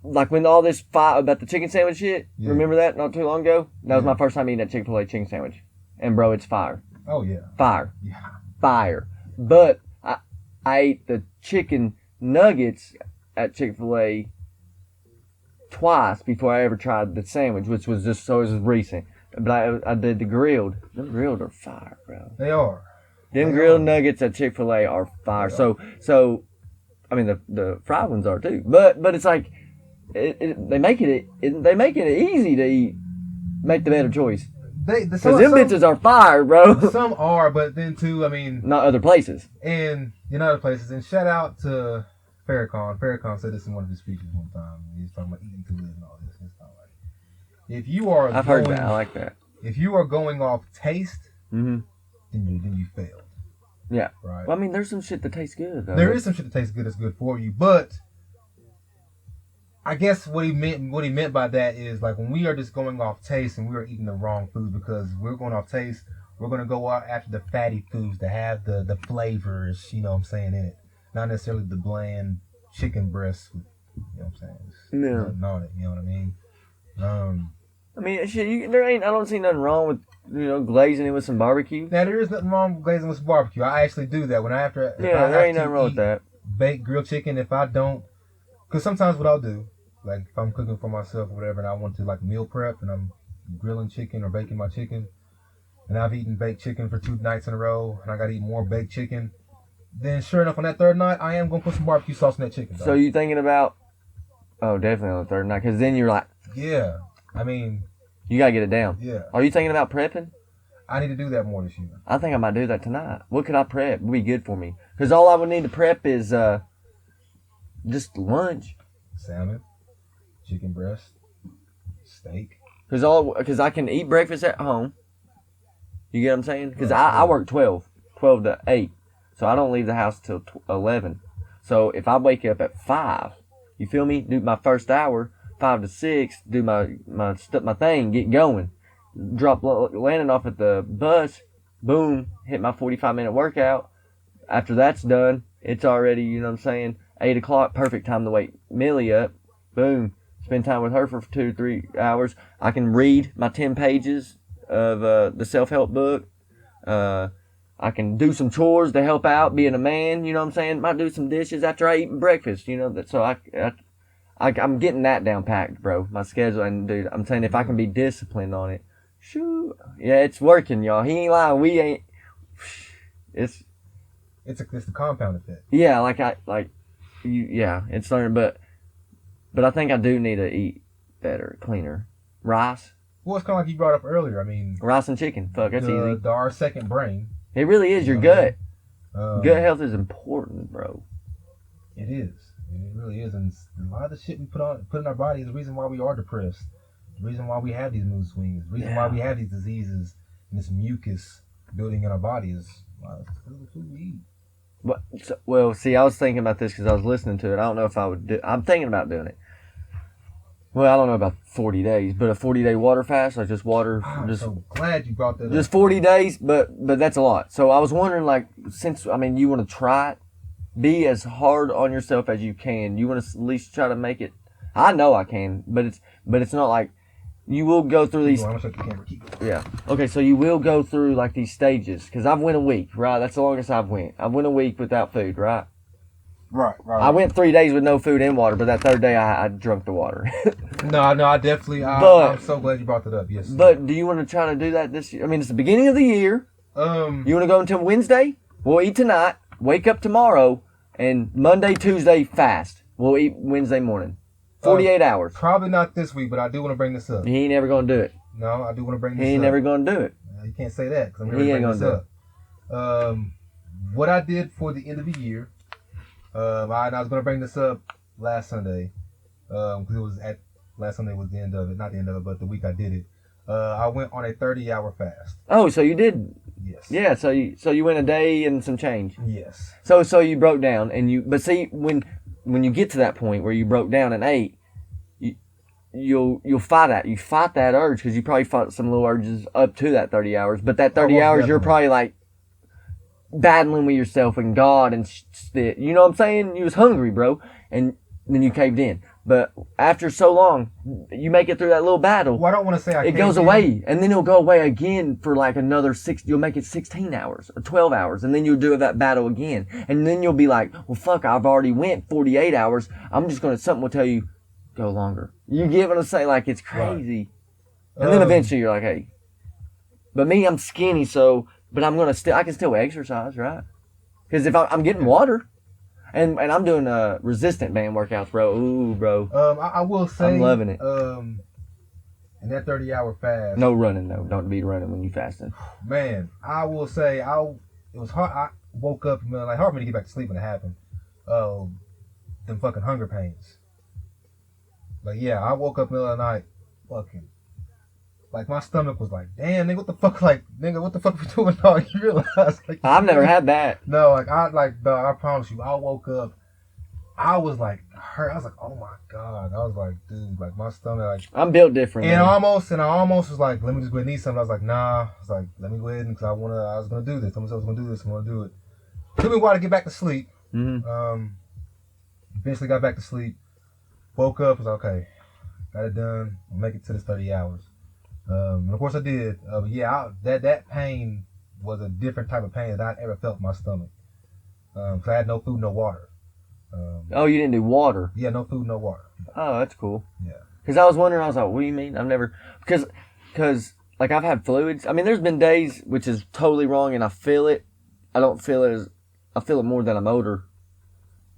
Like when all this fight about the chicken sandwich shit, remember that not too long ago? That was my first time eating that Chick-fil-A chicken sandwich. And bro, it's fire. Oh, yeah. Fire. Yeah. Fire. But I ate the chicken nuggets at Chick-fil-A twice before I ever tried the sandwich, which was just so it was recent. But I did the grilled. Them grilled are fire, bro. They are. Them grilled nuggets at Chick-fil-A are fire. So I mean the fried ones are too. But it's like they make it easy to eat. Make the better choice. Because them bitches are fire, bro. Some are, but then too, I mean, not other places. And in other places. And shout out to Farrakhan. Farrakhan said this in one of his speeches one time. He was talking about eating to live and all this. It's not like if you are. I've heard that. I like that. If you are going off taste, then you failed. Yeah. Right. Well, I mean, there's some shit that tastes good, though. There is some shit that tastes good that's good for you, but I guess what he meant by that is like when we are just going off taste and we are eating the wrong food because we're going off taste, we're going to go out after the fatty foods that have the flavors, you know what I'm saying, in it. Not necessarily the bland chicken breast, you know what I'm saying? Yeah. On it, you know what I mean? I mean, shit, I don't see nothing wrong with, glazing it with some barbecue. Now, there is nothing wrong with glazing with some barbecue. I actually do that. There ain't nothing wrong with that. Baked grilled chicken, if I don't, because sometimes what I'll do, like if I'm cooking for myself or whatever and I want to like meal prep and I'm grilling chicken or baking my chicken and I've eaten baked chicken for 2 nights in a row and I got to eat more baked chicken, then sure enough on that third night, I am going to put some barbecue sauce in that chicken. Dog. So you thinking about, definitely on the third night, because then you're like. Yeah, I mean. You got to get it down. Yeah. Are you thinking about prepping? I need to do that more this year. I think I might do that tonight. What could I prep? Would be good for me. Because all I would need to prep is just lunch. Salmon, chicken breast, steak. Because I can eat breakfast at home. You get what I'm saying? Because I work 12 to 8. So I don't leave the house till 11. So if I wake up at 5, you feel me? Do my first hour, 5 to 6, do my thing, get going. Drop landing off at the bus, boom, hit my 45-minute workout. After that's done, it's already, you know what I'm saying, 8 o'clock, perfect time to wake Millie up. Boom, spend time with her for 2 to 3 hours. I can read my 10 pages of the self-help book. I can do some chores to help out being a man, you know what I'm saying. Might do some dishes after I eat breakfast, you know. So I'm getting that down packed, bro. My schedule, and dude, I'm saying if I can be disciplined on it, shoot, yeah, it's working, y'all. He ain't lying. We ain't. It's the compound effect. Yeah, it's learning, but I think I do need to eat better, cleaner. Rice. Well, it's kind of like you brought up earlier. I mean, rice and chicken. Fuck, that's easy. Our second brain. It really is your gut. Gut health is important, bro. It is. It really is. And a lot of the shit we put in our body is the reason why we are depressed. The reason why we have these mood swings. The reason why we have these diseases and this mucus building in our body is because of the food we eat. Well, see, I was thinking about this because I was listening to it. I don't know if I would do. I'm thinking about doing it. Well, I don't know about 40 days, but a 40-day water fast, like just water. I'm so glad you brought that up. Just 40 days, but that's a lot. So I was wondering, like, since you want to try it, be as hard on yourself as you can. You want to at least try to make it. I know I can, but it's not like you will go through these. I'm gonna shut the camera. Keep going. Yeah. Okay, so you will go through like these stages because I've went a week, right? That's the longest I've went. I went a week without food, right? Right. I went 3 days with no food and water, but that third day I drunk the water. No, I definitely. I'm so glad you brought that up. Yes. But do you want to try to do that this year? I mean, it's the beginning of the year. You want to go until Wednesday? We'll eat tonight. Wake up tomorrow, and Monday, Tuesday fast. We'll eat Wednesday morning. 48 hours. Probably not this week, but I do want to bring this up. He ain't never gonna do it. No, I do want to bring this up. He ain't never gonna do it. You can't say that because I'm He going ain't to bring this up. What I did for the end of the year, I was going to bring this up last Sunday because it was last Sunday was the end of it. Not the end of it, but the week I did it. I went on a 30-hour fast. Oh, so you did? Yes. Yeah. So you went a day and some change. Yes. So you broke down but see when you get to that point where you broke down and ate, you'll fight that. You fight that urge because you probably fought some little urges up to that 30 hours. But that 30 hours, you're probably like battling with yourself and God and shit. You know what I'm saying? You was hungry, bro, and then you caved in. But after so long, you make it through that little battle. Well, I don't want to say it goes away, and then it'll go away again for like another 6. You'll make it 16 hours or 12 hours, and then you'll do that battle again, and then you'll be like, well, fuck, I've already went 48 hours. I'm just gonna something will tell you go longer. You get what I'm saying? Like it's crazy, right. And then eventually you're like, hey. But me, I'm skinny, so but I can still exercise, right? Because if I'm getting water. And I'm doing resistant band workouts, bro. Ooh, bro. I will say I'm loving it. In that 30-hour fast. No running though. Don't be running when you fasting. Man, I will say it was hard. I woke up, man, like hard for me to get back to sleep when it happened. Them fucking hunger pains. Like yeah, I woke up in the middle of the night, fucking. Like my stomach was like, damn, nigga, what the fuck we doing now? You realize? Like, I've never had that. No, I promise you, I woke up, I was like hurt. I was like, oh my god. I was like, dude, like my stomach, like I'm built different. And I almost was like, let me just go ahead and eat something. I was like, nah. I was like, let me go ahead because I was gonna do this. I was gonna do this. I'm gonna do it. Took me a while to get back to sleep. Mm-hmm. Eventually got back to sleep. Woke up. Was like, okay, got it done. I'll make it to this 30 hours. And of course I did. But yeah, that pain was a different type of pain that I'd ever felt in my stomach. Cause I had no food, no water. Oh, you didn't do water? Yeah, no food, no water. Oh, that's cool. Yeah. Because I was wondering, I was like, what do you mean? I've never, because like I've had fluids. I mean, there's been days, which is totally wrong, and I feel it. I don't feel it I feel it more than I'm older.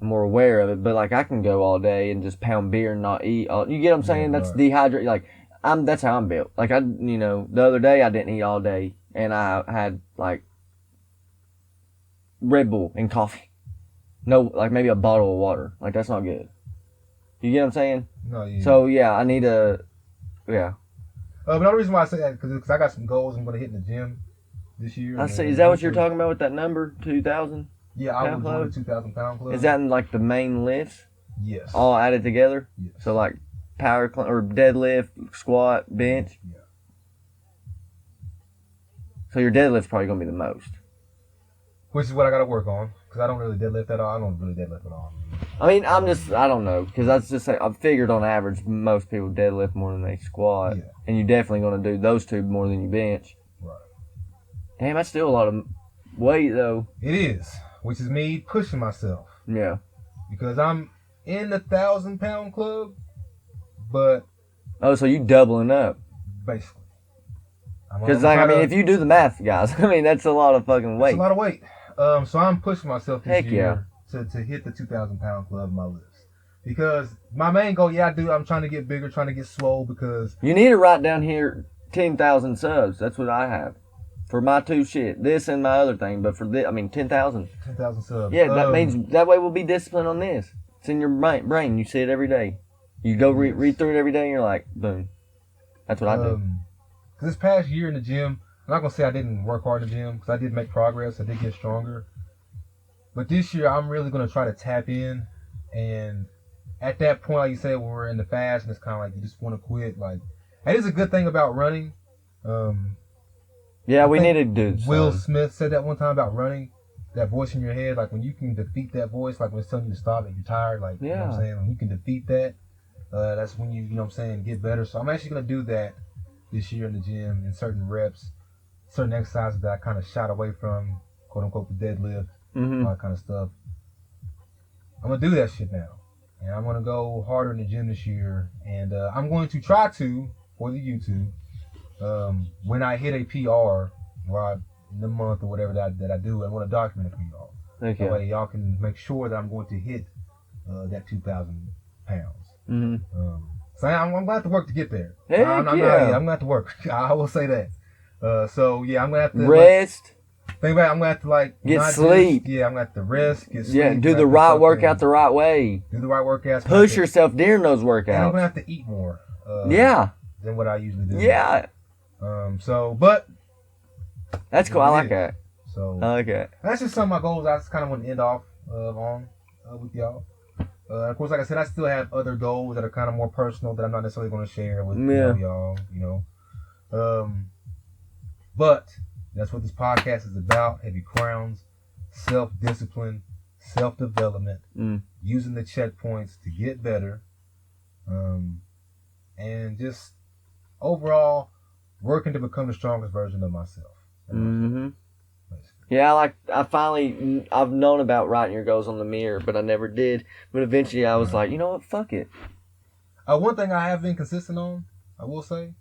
I'm more aware of it. But like I can go all day and just pound beer and not eat. You get what I'm saying? Yeah, that's right. Dehydrate. Like that's how I'm built. Like the other day I didn't eat all day, and I had like Red Bull and coffee. No, like maybe a bottle of water. Like that's not good. You get what I'm saying? No, yeah. So yeah, I need yeah. But the reason why I say that because I got some goals I'm going to hit in the gym this year. I see. Is that what you're talking about with that number 2,000? Yeah, I would join the 2,000 pound club. Is that in like the main lifts? Yes. All added together? Yes. So like power or deadlift, squat, bench. Yeah. So your deadlift's probably gonna be the most. Which is what I got to work on because I don't really deadlift at all. I don't really deadlift at all. I mean, I don't know because that's just I've figured on average most people deadlift more than they squat, yeah. And you're definitely gonna do those two more than you bench. Right. Damn, that's still a lot of weight though. It is, which is me pushing myself. Yeah. Because I'm in the 1,000 pound club, but oh, so you doubling up? Basically. Because if you do the math, guys, I mean that's a lot of fucking weight. It's a lot of weight. So I'm pushing myself this year yeah. to hit the 2,000 pound club on my list. Because my main goal, I'm trying to get bigger, trying to get swole because... You need to write down here 10,000 subs. That's what I have. for my two shit, this and my other thing. But for this, I mean, 10,000. 10,000 subs. Yeah, that means that way we'll be disciplined on this. It's in your brain. You see it every day. You go read through it every day, and you're like, boom. That's what I do. This past year in the gym, I'm not gonna say I didn't work hard in the gym because I did make progress. I did get stronger. But this year, I'm really gonna try to tap in, and at that point, like you said, when we're in the fast, and it's kind of like you just want to quit. Like, that is a good thing about running. Yeah, we need to do. Will Smith said that one time about running. That voice in your head, like when you can defeat that voice, like when it's telling you to stop and you're tired, like you know what I'm saying. When you can defeat that, that's when you know what I'm saying, get better. So I'm actually gonna do that this year in the gym in certain reps, certain exercises that I kind of shot away from, quote unquote, the deadlift, all that kind of stuff. I'm gonna do that shit now, and I'm gonna go harder in the gym this year, and I'm going to try to for the YouTube when I hit a PR, in the month or whatever that I do, I want to document it for y'all. Okay. That way y'all can make sure that I'm going to hit that 2,000 pounds. So I'm going to have to work to get there. I'm going to have to work. I will say that. So yeah, I'm going to have to rest. Think about it, I'm going to have to like get sleep. I'm going to have to rest, get sleep. Yeah, do the right workout the right way. Do the right workouts. Push yourself during those workouts. And I'm going to have to eat more. Than what I usually do. Yeah. But that's cool. I like that. So I like that. That's just some of my goals I just kind of want to end off on with y'all. Of course, like I said, I still have other goals that are kind of more personal that I'm not necessarily going to share with y'all. You know, but that's what this podcast is about. Heavy crowns, self-discipline, self-development, using the checkpoints to get better, and just overall working to become the strongest version of myself. Yeah, I've known about writing your goals on the mirror, but I never did. But eventually I was like, you know what, fuck it. One thing I have been consistent on, I will say,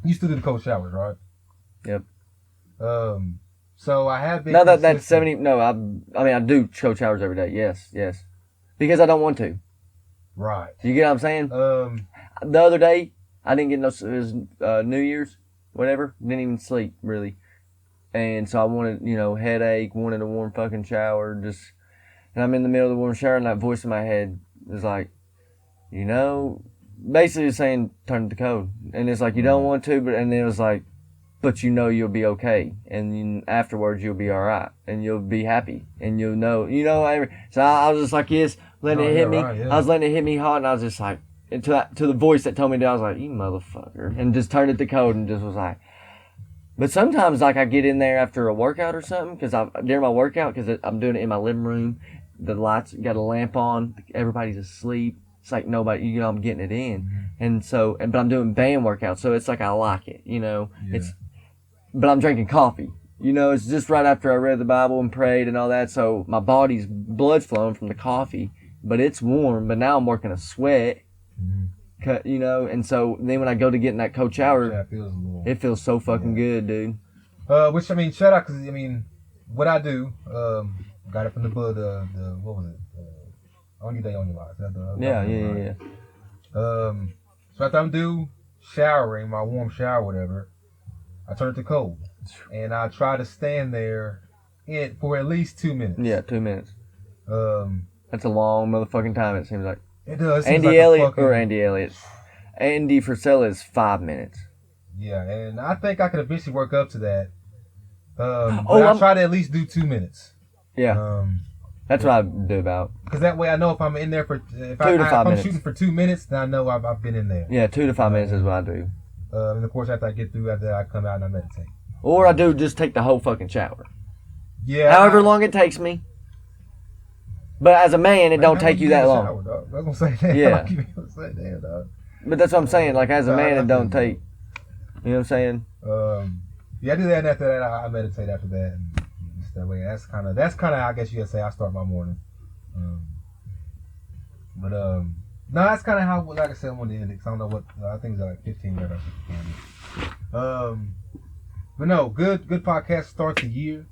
you still do the cold showers, right? Yep. So I have been. No, that's 70. No, I do cold showers every day. Yes, because I don't want to. Right. You get what I'm saying? The other day I didn't get it was New Year's, whatever. Didn't even sleep really, and so I wanted, headache, wanted a warm fucking shower, and I'm in the middle of the warm shower, and that voice in my head is like, basically saying turn to code, and it's like you don't want to, and then it was like, but you'll be okay, and afterwards you'll be all right, and you'll be happy, and you'll know. So I was just like, yes, letting it hit me. Right, yeah. I was letting it hit me hard, and I was just like, to the voice that told me that, I was like, you motherfucker, and just turned it to code, and just was like. But sometimes, like, I get in there after a workout or something, during my workout, because I'm doing it in my living room, the lights, got a lamp on, everybody's asleep. It's like nobody, I'm getting it in, and so, but I'm doing band workouts, so it's like I like it, but I'm drinking coffee, it's just right after I read the Bible and prayed and all that, so my body's blood's flowing from the coffee, but it's warm, but now I'm working a sweat, and so then when I go to get in that cold shower, it feels so fucking good, dude. Which, shout out, because, what I do, got it from the book, what was it? On Your Day, On Your Life. Yeah. So after I'm due showering, my warm shower, whatever, I turn it to cold, and I try to stand there for at least 2 minutes. Yeah, 2 minutes. That's a long motherfucking time. It seems like. It does. Andy Elliott. Andy Frisella is 5 minutes. Yeah, and I think I could eventually work up to that. I try to at least do 2 minutes. Yeah. That's what I do about. Because that way I know if I'm in there if I'm shooting for 2 minutes, then I know I've been in there. Yeah, 2 to 5 minutes is what I do. And of course, after I get through, I come out and I meditate. Or I do just take the whole fucking shower. Yeah. However long it takes me. But as a man, it don't take you that long. Shower, I was gonna say that. Yeah. Damn, dog. But that's what I'm saying. Like as a man, it don't take. You know what I'm saying? Yeah, I do that, and after that, I meditate after that, and just that way. That's kind of I guess you could say I start my morning. No, that's kind of how, like I said, I want to end it. Cause I don't know what I think it's like 15 minutes. But no, good podcast start the year,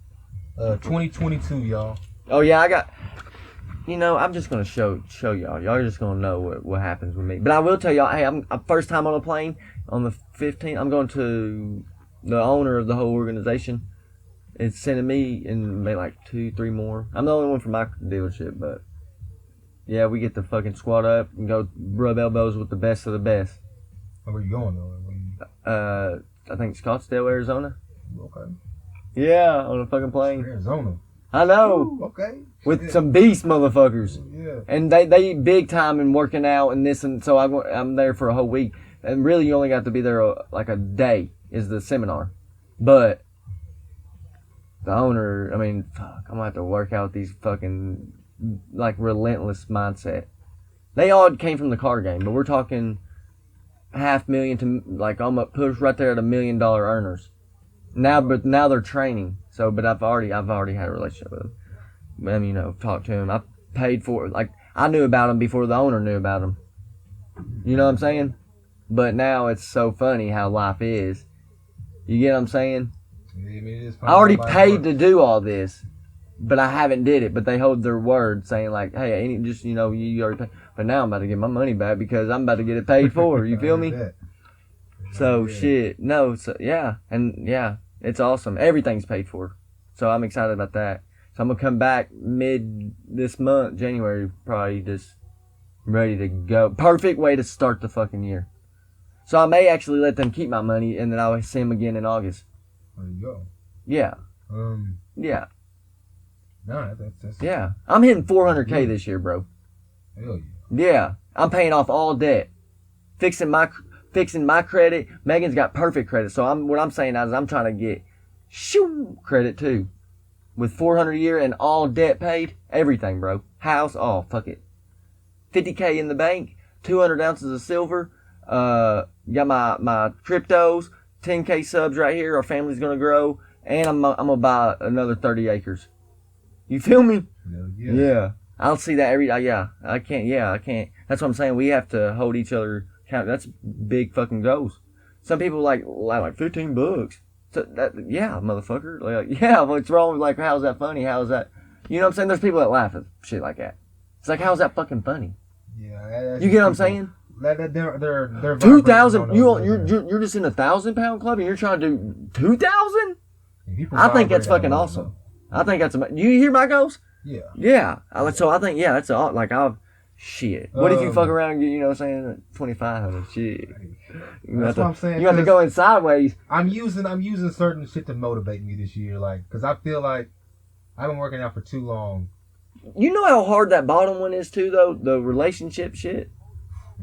2022, y'all. Oh yeah, I got. I'm just gonna show y'all. Y'all are just gonna know what happens with me. But I will tell y'all, hey, I'm first time on a plane on the 15th. I'm going to the owner of the whole organization is sending me and maybe like 2-3 more. I'm the only one from my dealership, but yeah, we get to fucking squat up and go rub elbows with the best of the best. Where you going though? I think Scottsdale, Arizona. Okay. Yeah, on a fucking plane. Arizona. I know. Ooh, okay. With some beast motherfuckers. Yeah. And they big time in working out and this, and so I'm there for a whole week. And really, you only got to be there like a day is the seminar. But the owner, I mean, fuck, I'm gonna have to work out these fucking like relentless mindset. They all came from the car game, but we're talking $500,000 to like almost push right there at $1 million earners. But now they're training. So, but I've already had a relationship with them. You know, talked to him. I paid for it. Like I knew about him before the owner knew about him. You know what I'm saying? But now it's so funny how life is. You get what I'm saying? Yeah, I mean, it is I already paid to do all this, but I haven't did it. But they hold their word, saying like, "Hey, just you know, you already paid." But now I'm about to get my money back because I'm about to get it paid for. You feel me? So shit, no, so yeah, and yeah, it's awesome. Everything's paid for, so I'm excited about that. So I'm gonna come back mid this month, January, probably just ready to go. Perfect way to start the fucking year. So I may actually let them keep my money, and then I'll see them again in August. There you go. Yeah. Yeah. Nah, that's Yeah. I'm hitting 400K this year, bro. Hell yeah. Yeah. I'm paying off all debt, fixing my credit. Megan's got perfect credit, so what I'm saying is I'm trying to get credit too, with 400 a year and all debt paid, everything, bro. House, oh fuck it, 50K in the bank, 200 ounces of silver. Got my cryptos, 10K subs right here. Our family's gonna grow, and I'm gonna buy another 30 acres. You feel me? Yeah. I'll see that yeah. I can't. That's what I'm saying. We have to hold each other accountable. That's big fucking goals. Some people like $15. So that, yeah, motherfucker. Like, yeah, what's wrong? Like, how's that funny? How's that? You know what I'm saying? There's people that laugh at shit like that. It's like, how's that fucking funny? Yeah. You get what I'm saying? They're 2,000. You're just in 1,000-pound club and you're trying to do 2,000. I think that's fucking awesome. I think that's you hear my goals? Yeah. Yeah. So I think that's all. Like shit. What if you fuck around and get, you know what I'm saying, 2,500? Shit. That's what I'm saying. You have to go in sideways. I'm using certain shit to motivate me this year, like, because I feel like I've been working out for too long. You know how hard that bottom one is too, though, the relationship shit.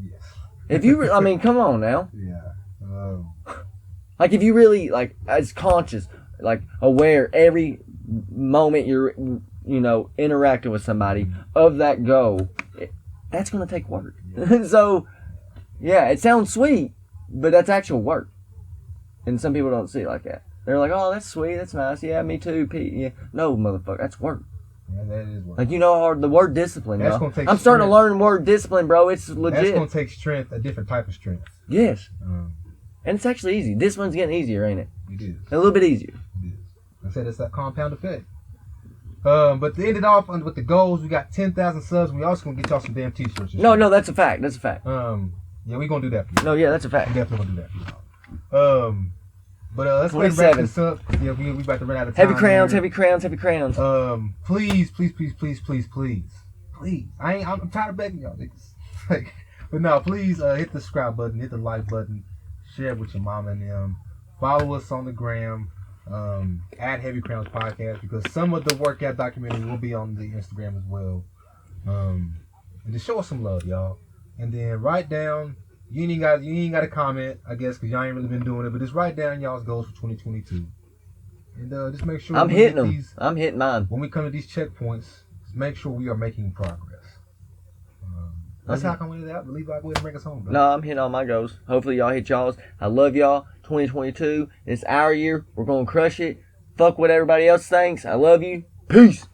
Yes. If you, I mean, come on now. Yeah. Like if you really like as conscious, like aware every moment you're, you know, interacting with somebody of that goal, that's gonna take work. Yeah. So, yeah, it sounds sweet, but that's actual work, and some people don't see it like that. They're like, "Oh, that's sweet, that's nice, yeah, me too, Pete." Yeah, no, motherfucker, that's work. Yeah, that is work. Like, you know how hard the word discipline. That's gonna take I'm starting to learn word discipline, bro. It's legit. That's gonna take strength, a different type of strength. Yes. And it's actually easy. Discipline's getting easier, ain't it? It is. A little bit easier. It is. I said it's that compound effect. But to end it off with the goals, we got 10,000 subs. We also gonna get y'all some damn t-shirts. No, that's a fact. That's a fact. Yeah, we gonna do that for you. No, yeah, that's a fact. We definitely gonna do that for y'all. But let's go ahead and wrap this up. Yeah, we about to run out of time. Heavy crowns. Please. I'm tired of begging y'all niggas. Like, but no, please hit the subscribe button, hit the like button, share it with your mama and them. Follow us on the gram. At Heavy Crowns Podcast, because some of the workout documentary will be on the Instagram as well. And just show us some love, y'all. And then write down. You ain't got to comment, I guess, because y'all ain't really been doing it. But just write down y'all's goals for 2022. And just make sure I'm hitting them. I'm hitting mine. When we come to these checkpoints, just make sure we are making progress. That's how I come with that. Believe I go ahead and bring us home, bro. No, I'm hitting all my goals. Hopefully y'all hit y'all's. I love y'all. 2022. It's our year. We're gonna crush it. Fuck what everybody else thinks. I love you. Peace.